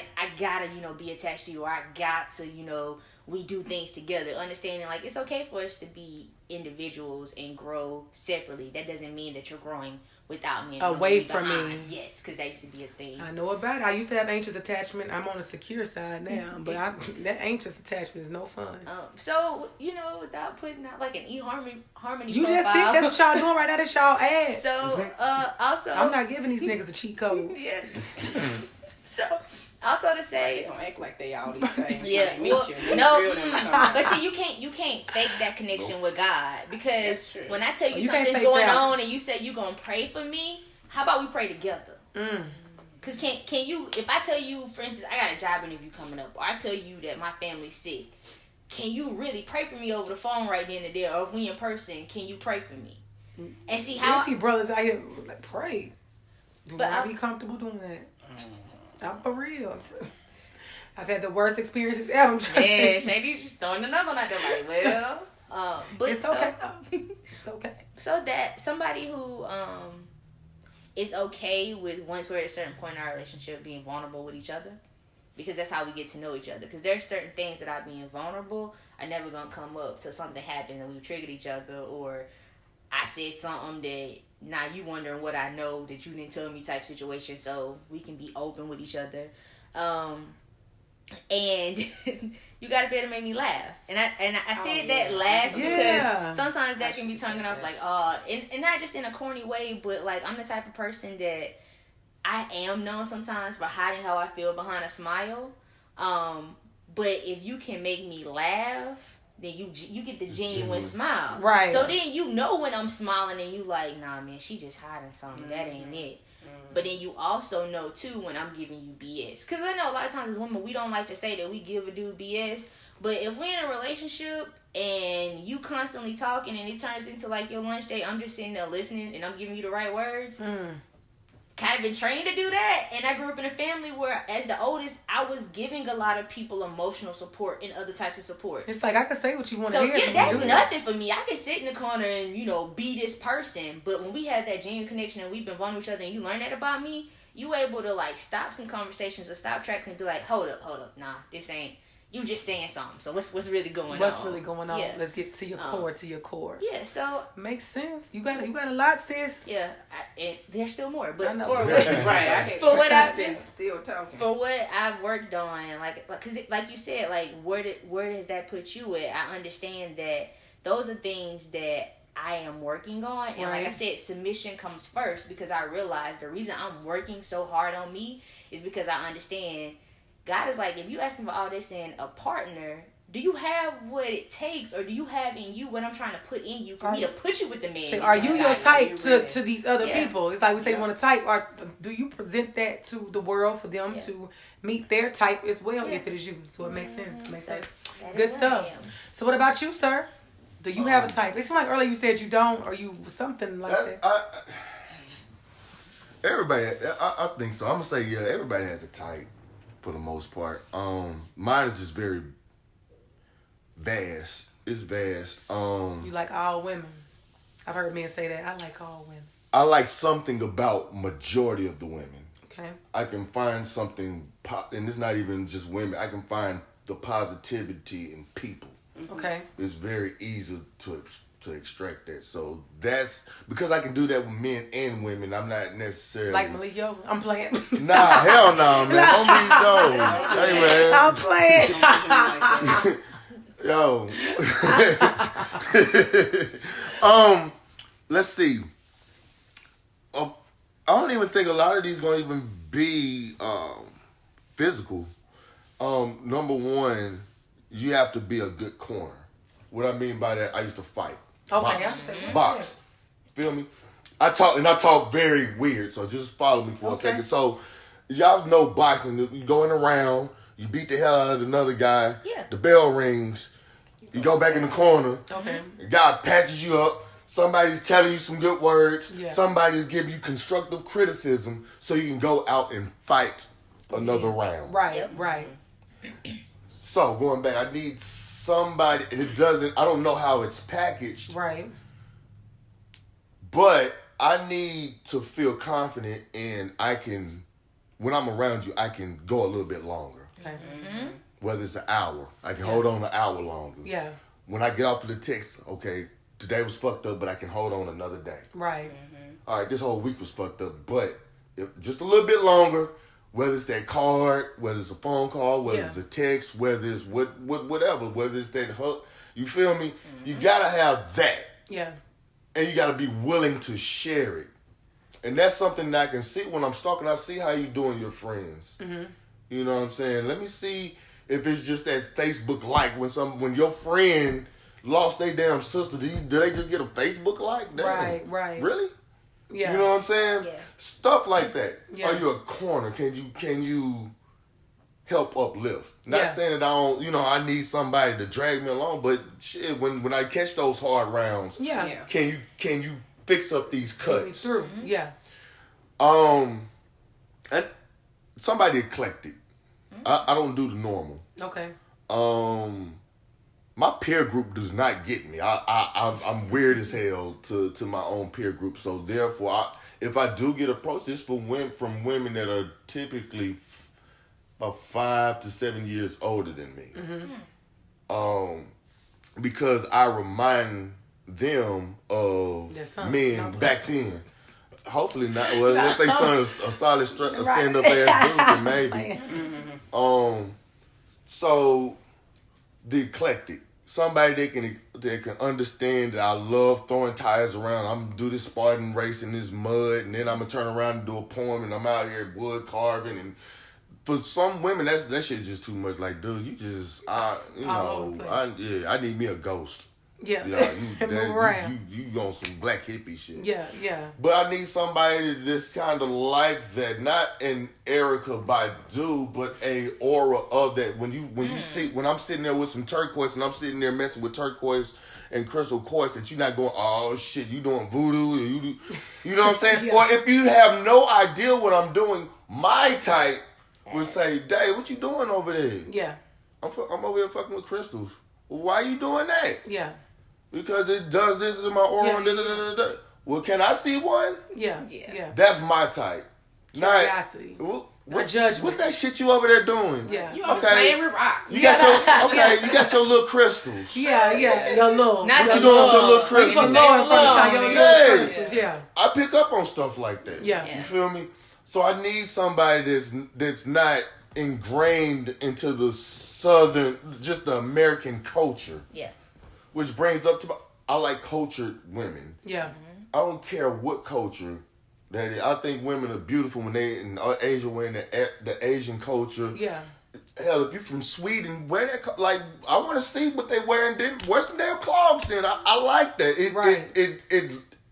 be attached to you, or I got to, we do things together. Understanding like it's okay for us to be individuals and grow separately. That doesn't mean that you're growing without me. Away from me. Yes, because that used to be a thing. I know about it. I used to have anxious attachment. I'm on the secure side now, but that anxious attachment is no fun. So, without putting out like an harmony you profile. just think that's what y'all doing right now. That's y'all ass. So, also, I'm not giving these niggas the cheat codes. Yeah. So, also to say, they don't act like they all these things. Yeah, but see, you can't fake that connection with God, because when I tell you something's going on and you say you gonna pray for me, how about we pray together? Cause can you? If I tell you, for instance, I got a job interview coming up, or I tell you that my family's sick, can you really pray for me over the phone right then and there, or if we in person, can you pray for me? And see how brothers out here like pray. But I be comfortable doing that. I'm for real. I've had the worst experiences ever. Yeah, Shady's just throwing another one out there like, well, but it's okay. It's okay. So that somebody who is okay with, once we're at a certain point in our relationship, being vulnerable with each other, because that's how we get to know each other. Because there's certain things that I being vulnerable are never gonna come up till something happened and we triggered each other, or I said something that now you wondering what I know that you didn't tell me type situation, so we can be open with each other. And you gotta be able to make me laugh. And I said that last because sometimes that can be turning off like, and not just in a corny way, but like I'm the type of person that I am known sometimes for hiding how I feel behind a smile. But if you can make me laugh, then you get the genuine smile. Right. So then when I'm smiling and you like, nah man, she just hiding something. That ain't it. But then you also know too when I'm giving you BS. Because I know a lot of times as women, we don't like to say that we give a dude BS. But if we're in a relationship and you constantly talking and it turns into like your lunch date, I'm just sitting there listening and I'm giving you the right words. Kind of been trained to do that, and I grew up in a family where, as the oldest, I was giving a lot of people emotional support and other types of support. It's like I can say what you want to hear. So yeah, that's nothing for me. I can sit in the corner and be this person, but when we had that genuine connection and we've been vulnerable with each other, and you learn that about me, you able to like stop some conversations or stop tracks and be like, hold up, nah, this ain't. You just saying something. So what's really going on? What's really going on? Yeah. Let's get to your core. Yeah. So makes sense. You got a lot, sis. Yeah. There's still more, but for what I've been still talking. For what I've worked on, because like you said, like where does that put you at? I understand that those are things that I am working on, and like I said, submission comes first, because I realize the reason I'm working so hard on me is because I understand. God is like, if you asking for all this in a partner, do you have what it takes, or do you have in you what I'm trying to put in you for me to put you with the man? Are you your type to these other people? It's like we say you want to type, or do you present that to the world for them to meet their type as well if it is you? So it makes sense. Makes sense. Good stuff. So what about you, sir? Do you have a type? It seemed like earlier you said you don't, or you something like that. Everybody, I think so. I'm gonna say everybody has a type. For the most part, mine is just very vast. It's vast. You like all women? I've heard men say that. I like all women. I like something about majority of the women. Okay. I can find something, and it's not even just women. I can find the positivity in people. Okay. It's very easy to extract that. So that's because I can do that with men and women. I'm not necessarily like Malik Yo. I'm playing. Nah, hell no, man. Don't be Hey man. I'm playing. Yo. Let's see. I don't even think a lot of these gonna even be physical. Number one, you have to be a good corner. What I mean by that, I used to fight. Okay, box. Feel me? I talk very weird, so just follow me for a second. So, y'all know boxing. You going around, you beat the hell out of another guy. Yeah. The bell rings. You go back in the corner. Okay. The guy patches you up. Somebody's telling you some good words. Yeah. Somebody's giving you constructive criticism so you can go out and fight another round. Right. So, going back, I need somebody, I don't know how it's packaged. Right. But I need to feel confident, and when I'm around you, I can go a little bit longer. Okay. Whether it's an hour, I can hold on an hour longer. Yeah. When I get off to the text, okay, today was fucked up, but I can hold on another day. Right. All right, this whole week was fucked up, but just a little bit longer, whether it's that card, whether it's a phone call, whether it's a text, whether it's whatever, whether it's that hug, you feel me? You gotta have that. Yeah. And you gotta be willing to share it. And that's something that I can see when I'm stalking. I see how you doing your friends. You know what I'm saying? Let me see if it's just that Facebook like when your friend lost their damn sister. Do they just get a Facebook like? Damn. Right. Really? Yeah. You know what I'm saying? Yeah. Stuff like that. Yeah. Are you a corner? Can you help uplift? Not saying that I need somebody to drag me along, but shit, when I catch those hard rounds, can you fix up these cuts? Through. Yeah. And somebody eclectic. I don't do the normal. Okay. My peer group does not get me. I'm weird as hell to my own peer group. So therefore, if I do get approached, it's from women that are typically about 5 to 7 years older than me. Because I remind them of men back then. Hopefully not. Well, unless they son is a solid stand-up ass dude, then maybe. So the eclectic. Somebody that can understand that I love throwing tires around. I'm gonna do this Spartan race in this mud, and then I'm gonna turn around and do a poem, and I'm out here wood carving. And for some women, that shit just too much. Like, dude, you just, I need me a ghost. Yeah. You on some black hippie shit. Yeah. But I need somebody that's kind of like that, not an Erykah Badu, but a aura of that. When I'm sitting there with some turquoise and I'm sitting there messing with turquoise and crystal quartz, that you're not going, oh shit, you doing voodoo, you know what I'm saying? Or if you have no idea what I'm doing, my type would say, Dave, what you doing over there? Yeah. I'm over here fucking with crystals. Why you doing that? Yeah. Because it does this in my aura. Yeah. Well, can I see one? Yeah. That's my type. Curiosity. Not judgment. What's that shit you over there doing? Yeah. You always playing with rocks. You got your little crystals. Yeah. Your little. What you doing with your little crystals? Yeah. I pick up on stuff like that. Yeah. You feel me? So I need somebody that's not ingrained into the just the American culture. Yeah. Which brings up to I like cultured women. Yeah. I don't care what culture that is. I think women are beautiful when they in Asia wearing the Asian culture. Yeah. Hell, if you're from Sweden, wear that. Like, I want to see what they wearing. Then wear some damn clogs. Then I like that.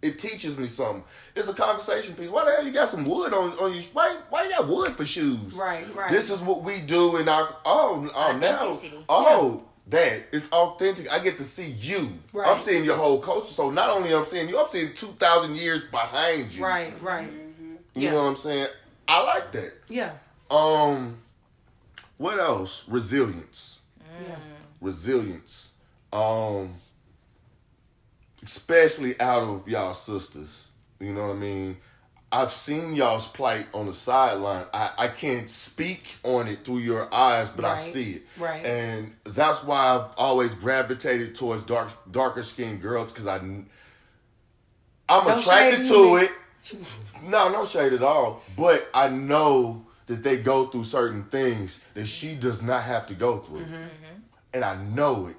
It teaches me something. It's a conversation piece. Why the hell you got some wood on you? Why you got wood for shoes? Right. This is what we do in our that it's authentic. I get to see you. Right. I'm seeing your whole culture. So not only I'm seeing you, I'm seeing 2,000 years behind you. Right. You know what I'm saying? I like that. Yeah. What else? Resilience. Yeah. Resilience. Especially out of y'all sisters. You know what I mean? I've seen y'all's plight on the sideline. I can't speak on it through your eyes, but I see it. Right. And that's why I've always gravitated towards darker skinned girls, because I'm attracted to it. No shade at all. But I know that they go through certain things that she does not have to go through. Mm-hmm. And I know it.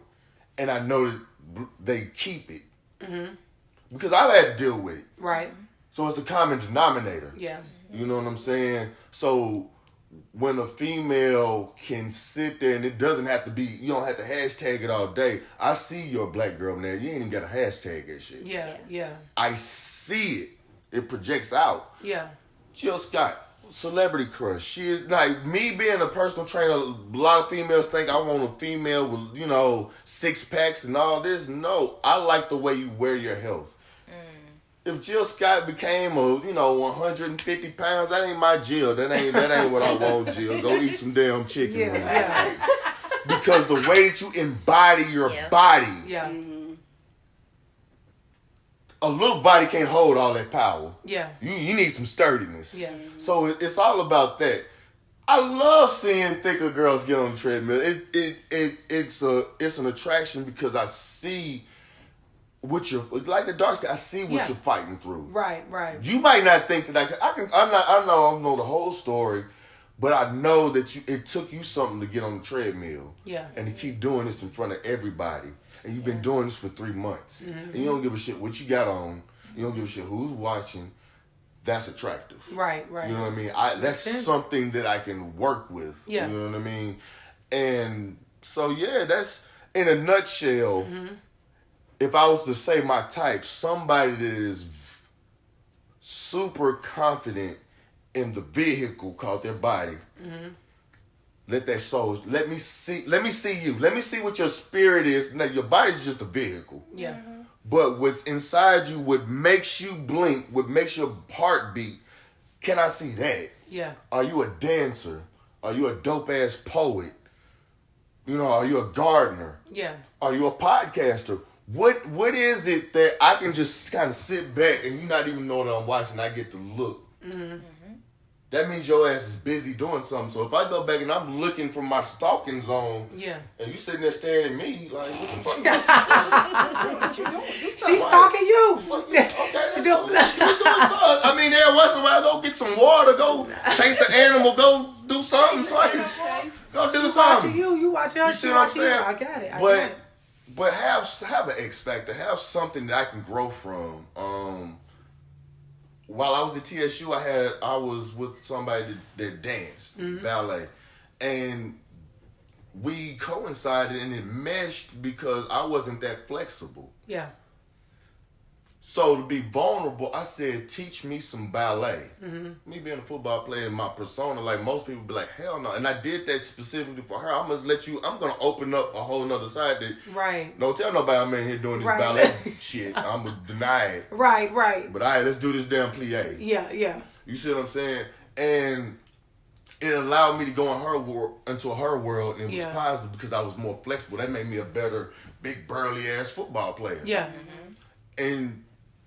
And I know that they keep it. Mm-hmm. Because I've had to deal with it. Right. So it's a common denominator. Yeah. You know what I'm saying? So when a female can sit there, and it doesn't have to be, you don't have to hashtag it all day. I see your black girl in there. You ain't even got to hashtag that shit. Yeah. I see it. It projects out. Yeah. Jill Scott, celebrity crush. She is, like, me being a personal trainer, a lot of females think I want a female with, 6 packs and all this. No, I like the way you wear your health. If Jill Scott became 150 pounds, that ain't my Jill. That ain't what I want, Jill. Go eat some damn chicken. Yeah. Because the way that you embody your body, a little body can't hold all that power. Yeah. You need some sturdiness. Yeah. So it's all about that. I love seeing thicker girls get on the treadmill. It's an attraction because I see what you're like the dark skin. I see what you're fighting through. Right. You might not think like I know the whole story, but I know that it took you something to get on the treadmill. Yeah. And to keep doing this in front of everybody. And you've been doing this for 3 months. Mm-hmm. And you don't give a shit what you got on. You don't give a shit who's watching. That's attractive. Right. You know what I mean? That's something that I can work with. Yeah. You know what I mean? And so, that's in a nutshell. Mm-hmm. If I was to say my type, somebody that is super confident in the vehicle called their body. Mm-hmm. Let me see you. Let me see what your spirit is. Now, your body's just a vehicle. Yeah. Mm-hmm. But what's inside you, what makes you blink, what makes your heart beat, can I see that? Yeah. Are you a dancer? Are you a dope-ass poet? Are you a gardener? Yeah. Are you a podcaster? What is it that I can just kind of sit back and you not even know that I'm watching? I get to look. Mm-hmm. That means your ass is busy doing something. So if I go back and I'm looking for my stalking zone, and you sitting there staring at me like, what the fuck? What you doing? She's stalking you. Okay, let's do something. I mean, every once in a while, go get some water, go chase an animal, go do something. So I can go do something. You watch her. You see what I'm saying? I got it. But have an X factor. Have something that I can grow from. While I was at TSU, I was with somebody that danced ballet, and we coincided and it meshed because I wasn't that flexible. Yeah. So to be vulnerable, I said, teach me some ballet. Mm-hmm. Me being a football player in my persona, like most people be like, hell no. And I did that specifically for her. I'm going to open up a whole nother side that, right. Don't tell nobody I'm in here doing this ballet shit. I'm going to deny it. Right. But all right, let's do this damn plie. Yeah. You see what I'm saying? And it allowed me to go into her world, and it was positive because I was more flexible. That made me a better, big, burly-ass football player. Yeah. Mm-hmm. And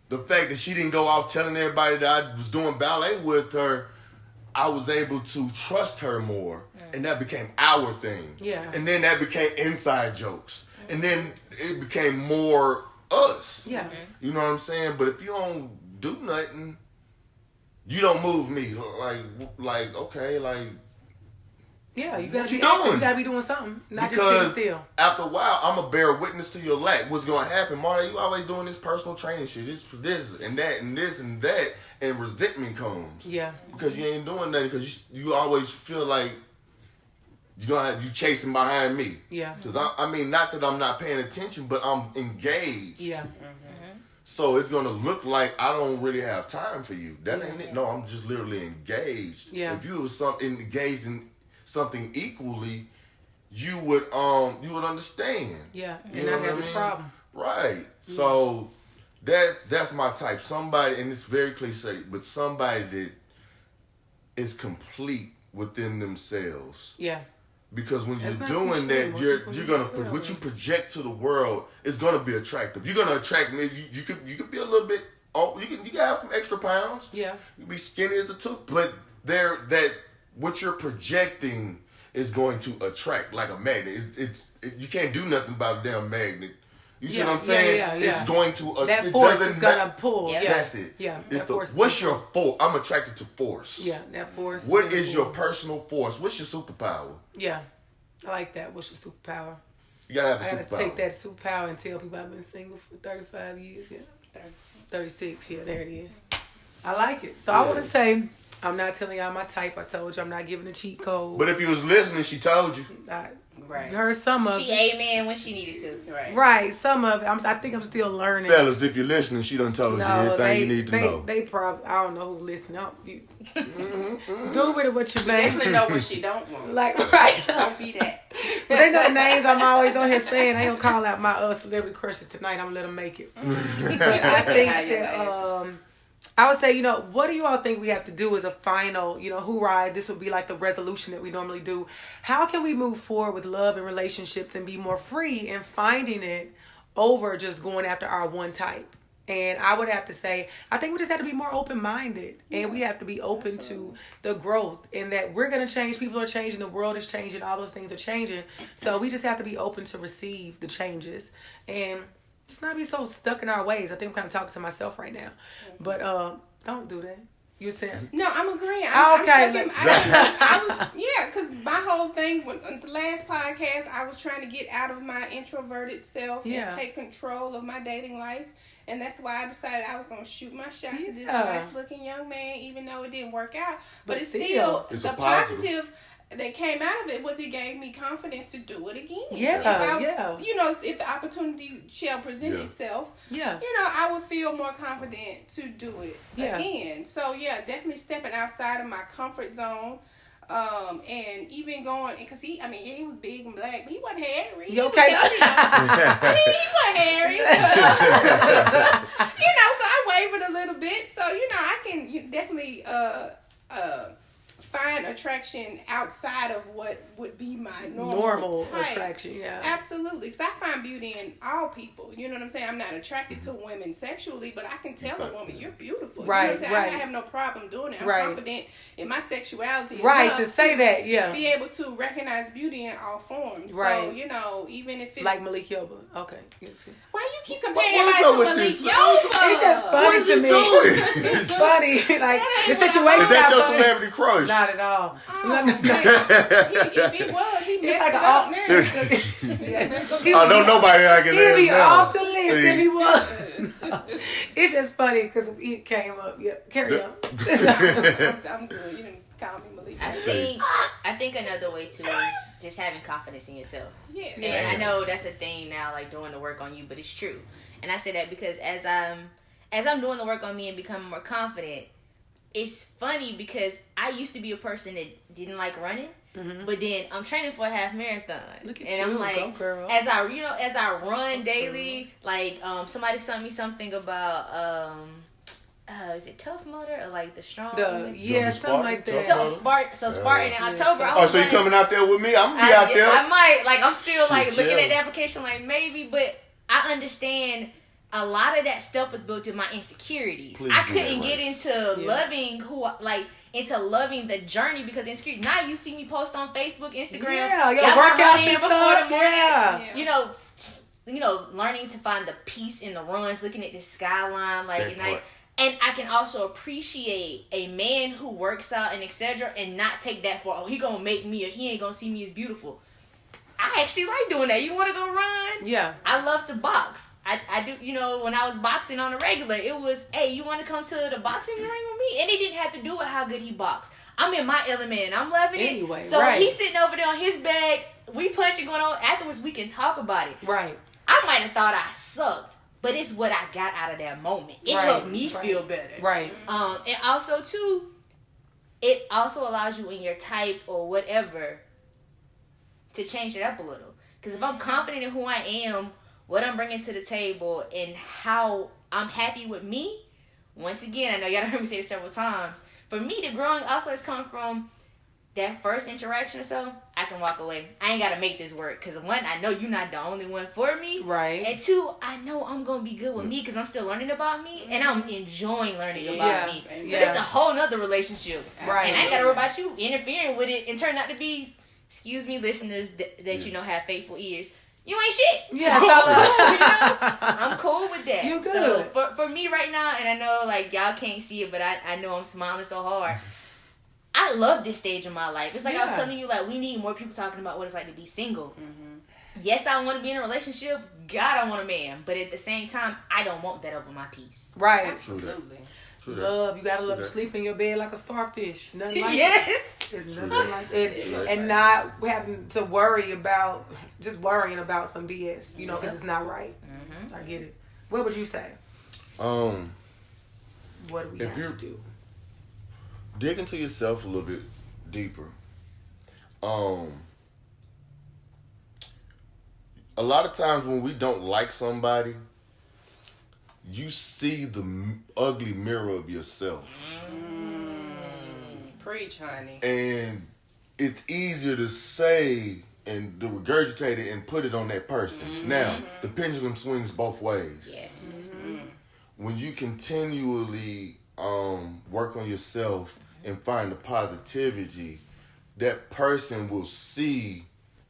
the fact that she didn't go off telling everybody that I was doing ballet with her, I was able to trust her more. And that became our thing. Yeah. And then that became inside jokes. And then it became more us. Yeah. You know what I'm saying? But if you don't do nothing, you don't move me. Like okay, like... Yeah, you gotta be doing something. Not because just sitting still. After a while, I'm gonna bear witness to your lack. What's gonna happen, Mardae? You always doing this personal training shit. This and that and this and that, and resentment comes. Yeah. Because you ain't doing nothing. Because you always feel like you're gonna have you chasing behind me. Yeah. Because I mean, not that I'm not paying attention, but I'm engaged. Yeah. So it's gonna look like I don't really have time for you. That ain't it. No, I'm just literally engaged. Yeah. If you was engaged in something equally, you would understand. Yeah, and not have this problem. Right. Yeah. So that's my type. Somebody, and it's very cliche, but somebody that is complete within themselves. Yeah. Because when you're doing that, you're gonna what you project to the world is gonna be attractive. You're gonna attract me. You could be a little bit. You can have some extra pounds. Yeah. You can be skinny as a tooth, but what you're projecting is going to attract like a magnet. You can't do nothing about a damn magnet. You see what I'm saying? Yeah. It's going to... that force is going to pull. Yeah. That's it. Yeah. What's your force? I'm attracted to force. Yeah, that force. What is your personal force? What's your superpower? Yeah. I like that. What's your superpower? You got to have a superpower. I got to take that superpower and tell people I've been single for 35 years. Yeah. 36. Yeah, there it is. I like it. So I want to say... I'm not telling y'all my type. I told you I'm not giving a cheat code. But if you was listening, she told you. Right. You heard some of it. She amen when she needed to. Right. Some of it. I think I'm still learning. Fellas, if you're listening, she done told you everything you need to know. They probably, I don't know who listening. Do with it what you make. Definitely know what she don't want. Right. Don't be that. But they know the names I'm always on here saying. They don't call out my celebrity crushes tonight. I'm going to let them make it. I think that... I would say, what do you all think we have to do as a final, hoorah? This would be like the resolution that we normally do. How can we move forward with love and relationships and be more free in finding it over just going after our one type? And I would have to say, I think we just have to be more open-minded. And we have to be open to the growth. And that we're going to change. People are changing. The world is changing. All those things are changing. So we just have to be open to receive the changes. And Let's not be so stuck in our ways. I think I'm kind of talking to myself right now. But don't do that. You said no. I'm agreeing. Because my whole thing on the last podcast, I was trying to get out of my introverted self and take control of my dating life, and that's why I decided I was going to shoot my shot to this nice looking young man, even though it didn't work out. But it's still the positive that came out of it was it gave me confidence to do it again. If the opportunity shall present itself, I would feel more confident to do it again. So definitely stepping outside of my comfort zone. And even going, because he was big and black, but he wasn't hairy. He wasn't hairy. So I wavered a little bit. So, I can definitely find attraction outside of what would be my normal type. Attraction. Yeah, absolutely, because I find beauty in all people. You know what I'm saying? I'm not attracted to women sexually, but I can tell a woman you're beautiful. Right, you know what I'm saying? I have no problem doing it. I'm confident in my sexuality. Right, to say that, be able to recognize beauty in all forms. Right. So, even if it's like Malik Yoba. Okay. Why you keep comparing everybody to Malik Yoba? It's just funny to me. It's funny. Like the situation. Is that your celebrity crush? Not at all. If he was, he messed it up now. Don't nobody like it. He'd be off the list if he was. It's just funny because he came up. Yeah, carry on. I'm good. You didn't call me Malik. I think another way too is just having confidence in yourself. Yeah. And I know that's a thing now, like doing the work on you, but it's true. And I say that because as I'm doing the work on me and becoming more confident, it's funny because I used to be a person that didn't like running, but then I'm training for a half marathon. Look at and you, I'm like, go girl. as I run daily, like somebody sent me something about is it Tough Mudder or like the Strong? Something like that. Spartan in October. So you coming out there with me? I'm gonna be out there. I might. Like I'm still looking at the application, like maybe, but I understand. A lot of that stuff was built in my insecurities. I couldn't get into loving the journey because insecurity. Now you see me post on Facebook, Instagram. Workouts and stuff. You know, learning to find the peace in the runs, looking at the skyline, at night. And I can also appreciate a man who works out and etc. and not take that for, he gonna make me or he ain't gonna see me as beautiful. I actually like doing that. You want to go run? Yeah. I love to box. I do, when I was boxing on a regular, it was, hey, you want to come to the boxing ring with me? And it didn't have to do with how good he boxed. I'm in my element and I'm loving it. Anyway, so he's sitting over there on his bag. We punching going on. Afterwards, we can talk about it. Right. I might have thought I sucked, but it's what I got out of that moment. It helped me feel better. Right. And also, too, it also allows you in your type or whatever to change it up a little. Because if I'm confident in who I am, what I'm bringing to the table, and how I'm happy with me, once again, I know y'all heard me say it several times. For me, the growing also has come from that first interaction or so. I can walk away. I ain't got to make this work. Because one, I know you're not the only one for me. Right. And two, I know I'm going to be good with me because I'm still learning about me. And I'm enjoying learning about me. So it's a whole nother relationship. Right. And I ain't got to worry about you interfering with it and turn out to be, excuse me, listeners that have faithful ears. You ain't shit. Yeah, so, I'm cool with that. You good. So for me right now, and I know y'all can't see it, but I know I'm smiling so hard. I love this stage of my life. It's like I was telling you, we need more people talking about what it's like to be single. Mm-hmm. Yes, I want to be in a relationship. God, I want a man. But at the same time, I don't want that over my peace. Right. Absolutely. Love, you gotta love to sleep in your bed like a starfish. Nothing like yes. Nothing like it. And not having to worrying about some BS, because it's not right. Mm-hmm. I get it. What would you say? What do we have to do? Dig into yourself a little bit deeper. A lot of times when we don't like somebody, you see the ugly mirror of yourself. Preach, honey. And it's easier to say and to regurgitate it and put it on that person. Mm-hmm. Now, the pendulum swings both ways. Yes. Mm-hmm. When you continually work on yourself and find the positivity, that person will see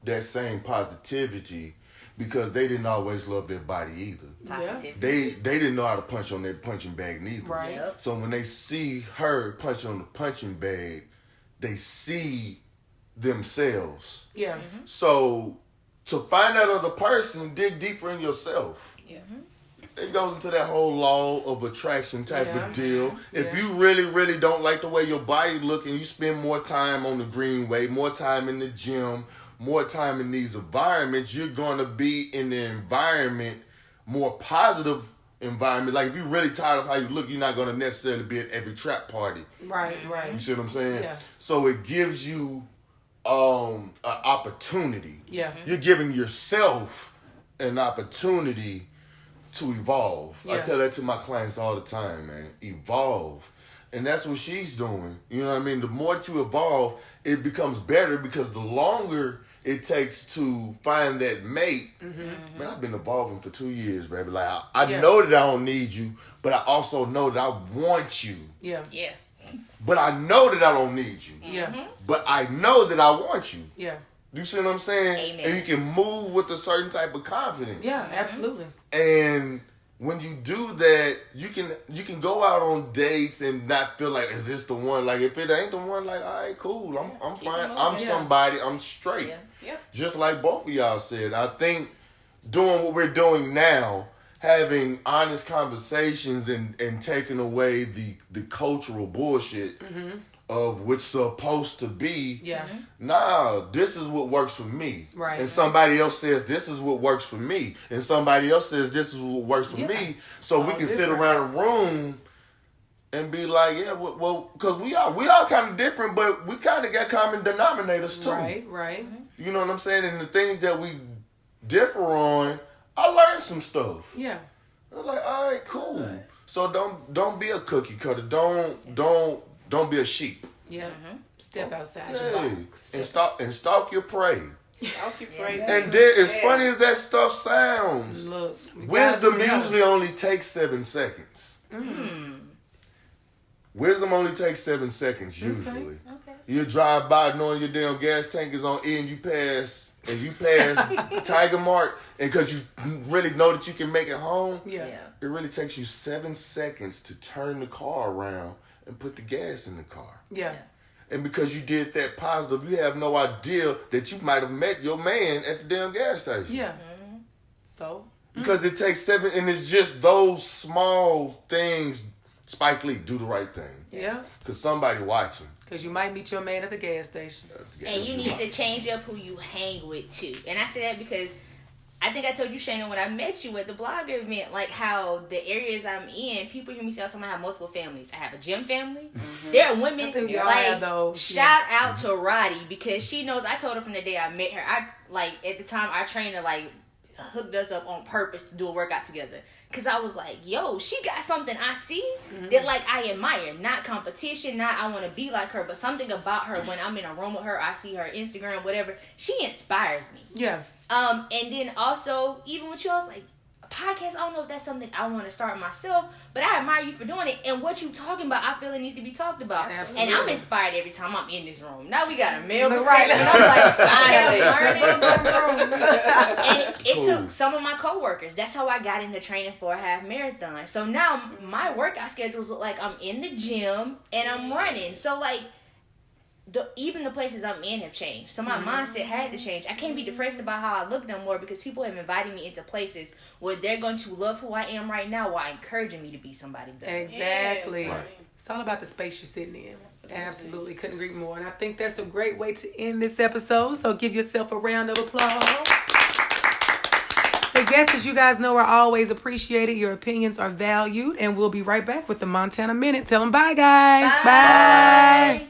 that same positivity because they didn't always love their body either. Positive. They didn't know how to punch on that punching bag neither. Right. Yep. So when they see her punch on the punching bag, they see themselves. Yeah. So to find that other person, dig deeper in yourself. Yeah. It goes into that whole law of attraction type of deal. If Yeah. you really, really don't like the way your body look and you spend more time on the greenway, more time in the gym, more time in these environments, you're going to be in the environment, more positive environment. Like if you're really tired of how you look, you're not going to necessarily be at every trap party. Right. You see what I'm saying? Yeah. So it gives you an opportunity. Yeah. You're giving yourself an opportunity to evolve. I Yeah. tell that to my clients all the time, man. Evolve. And that's what she's doing. You know what I mean? The more that you evolve, it becomes better because the longer it takes to find that mate. Man, I've been evolving for 2 years, baby. Like I know that I don't need you, but I also know that I want you. Yeah. Yeah. But I know that I don't need you. Yeah. But I know that I want you. Yeah. You see what I'm saying? Amen. And you can move with a certain type of confidence. Yeah. Absolutely. And when you do that, you can go out on dates and not feel like, is this the one? Like if it ain't the one, like, all right, cool, I'm fine. I'm somebody. I'm straight. Yeah. Yep. Just like both of y'all said. I think doing what we're doing now, having honest conversations and taking away the cultural bullshit of what's supposed to be. Yeah. Nah, this is what works for me. Right. And somebody else says this is what works for me. And somebody else says this is what works for me. So we can sit around a room and be like, yeah, well, because we are kind of different, but we kind of got common denominators too. Right. You know what I'm saying? And the things that we differ on, I learned some stuff. Yeah. I'm like, all right, cool. So don't be a cookie cutter. Don't be a sheep. Yeah. Step outside your Hey, box. and stalk your prey. Stalk your prey. And then, as funny as that stuff sounds, Look, we gotta wisdom do better. usually only takes 7 seconds. Wisdom only takes 7 seconds usually. Okay. You drive by knowing your damn gas tank is on E and you pass Tiger Mart, and because you really know that you can make it home, Yeah. it really takes you 7 seconds to turn the car around and put the gas in the car. Yeah. And because you did that positive, you have no idea that you might have met your man at the damn gas station. Yeah. So. Because it takes 7, and it's just those small things. Spike Lee, do the right thing. Yeah. Because somebody watching. Because you might meet your man at the gas station. And you need to change up who you hang with too. And I say that because I think I told you, Shayna, when I met you at the blogger event, like how the areas I'm in, people hear me say all the time I have multiple families. I have a gym family. There are women I think we all have like those. shout out to Roddy because she knows. I told her from the day I met her. I like at the time our trainer like hooked us up on purpose to do a workout together. Cause I was like, yo, she got something I see that like I admire. Not competition, not I want to be like her, but something about her when I'm in a room with her, I see her Instagram, whatever. She inspires me. Yeah. And then also, even with you, I was like, a podcast, I don't know if that's something I want to start myself, but I admire you for doing it. And what you talking about, I feel it needs to be talked about. Absolutely. And I'm inspired every time I'm in this room. Now we got a male Right. perspective, and I'm like, Finally. I'm learning. And it took some of my coworkers. That's how I got into training for a half marathon. So now my workout schedules look like I'm in the gym and I'm running. So like, even the places I'm in have changed. So my mindset had to change. I can't be depressed about how I look no more because people have invited me into places where they're going to love who I am right now while encouraging me to be somebody better. Exactly. Yes. It's all about the space you're sitting in. Absolutely. Couldn't agree more. And I think that's a great way to end this episode. So give yourself a round of applause. The guests, as you guys know, are always appreciated. Your opinions are valued. And we'll be right back with the Montana Minute. Tell them bye, guys. Bye.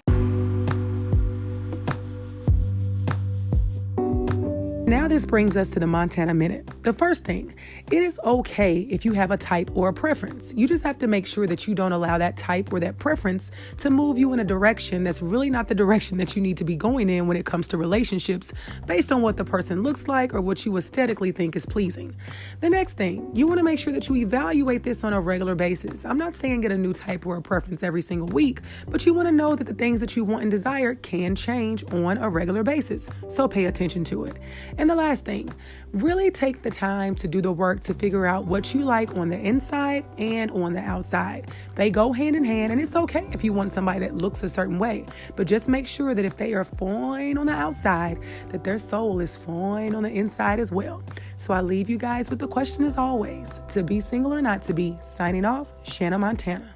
Now this brings us to the Montana Minute. The first thing, it is okay if you have a type or a preference. You just have to make sure that you don't allow that type or that preference to move you in a direction that's really not the direction that you need to be going in when it comes to relationships based on what the person looks like or what you aesthetically think is pleasing. The next thing, you want to make sure that you evaluate this on a regular basis. I'm not saying get a new type or a preference every single week, but you want to know that the things that you want and desire can change on a regular basis. So pay attention to it. And the last thing, really take the time to do the work to figure out what you like on the inside and on the outside. They go hand in hand, and it's okay if you want somebody that looks a certain way, but just make sure that if they are fine on the outside, that their soul is fine on the inside as well. So I leave you guys with the question as always, to be single or not to be. Signing off, Shanna Montana.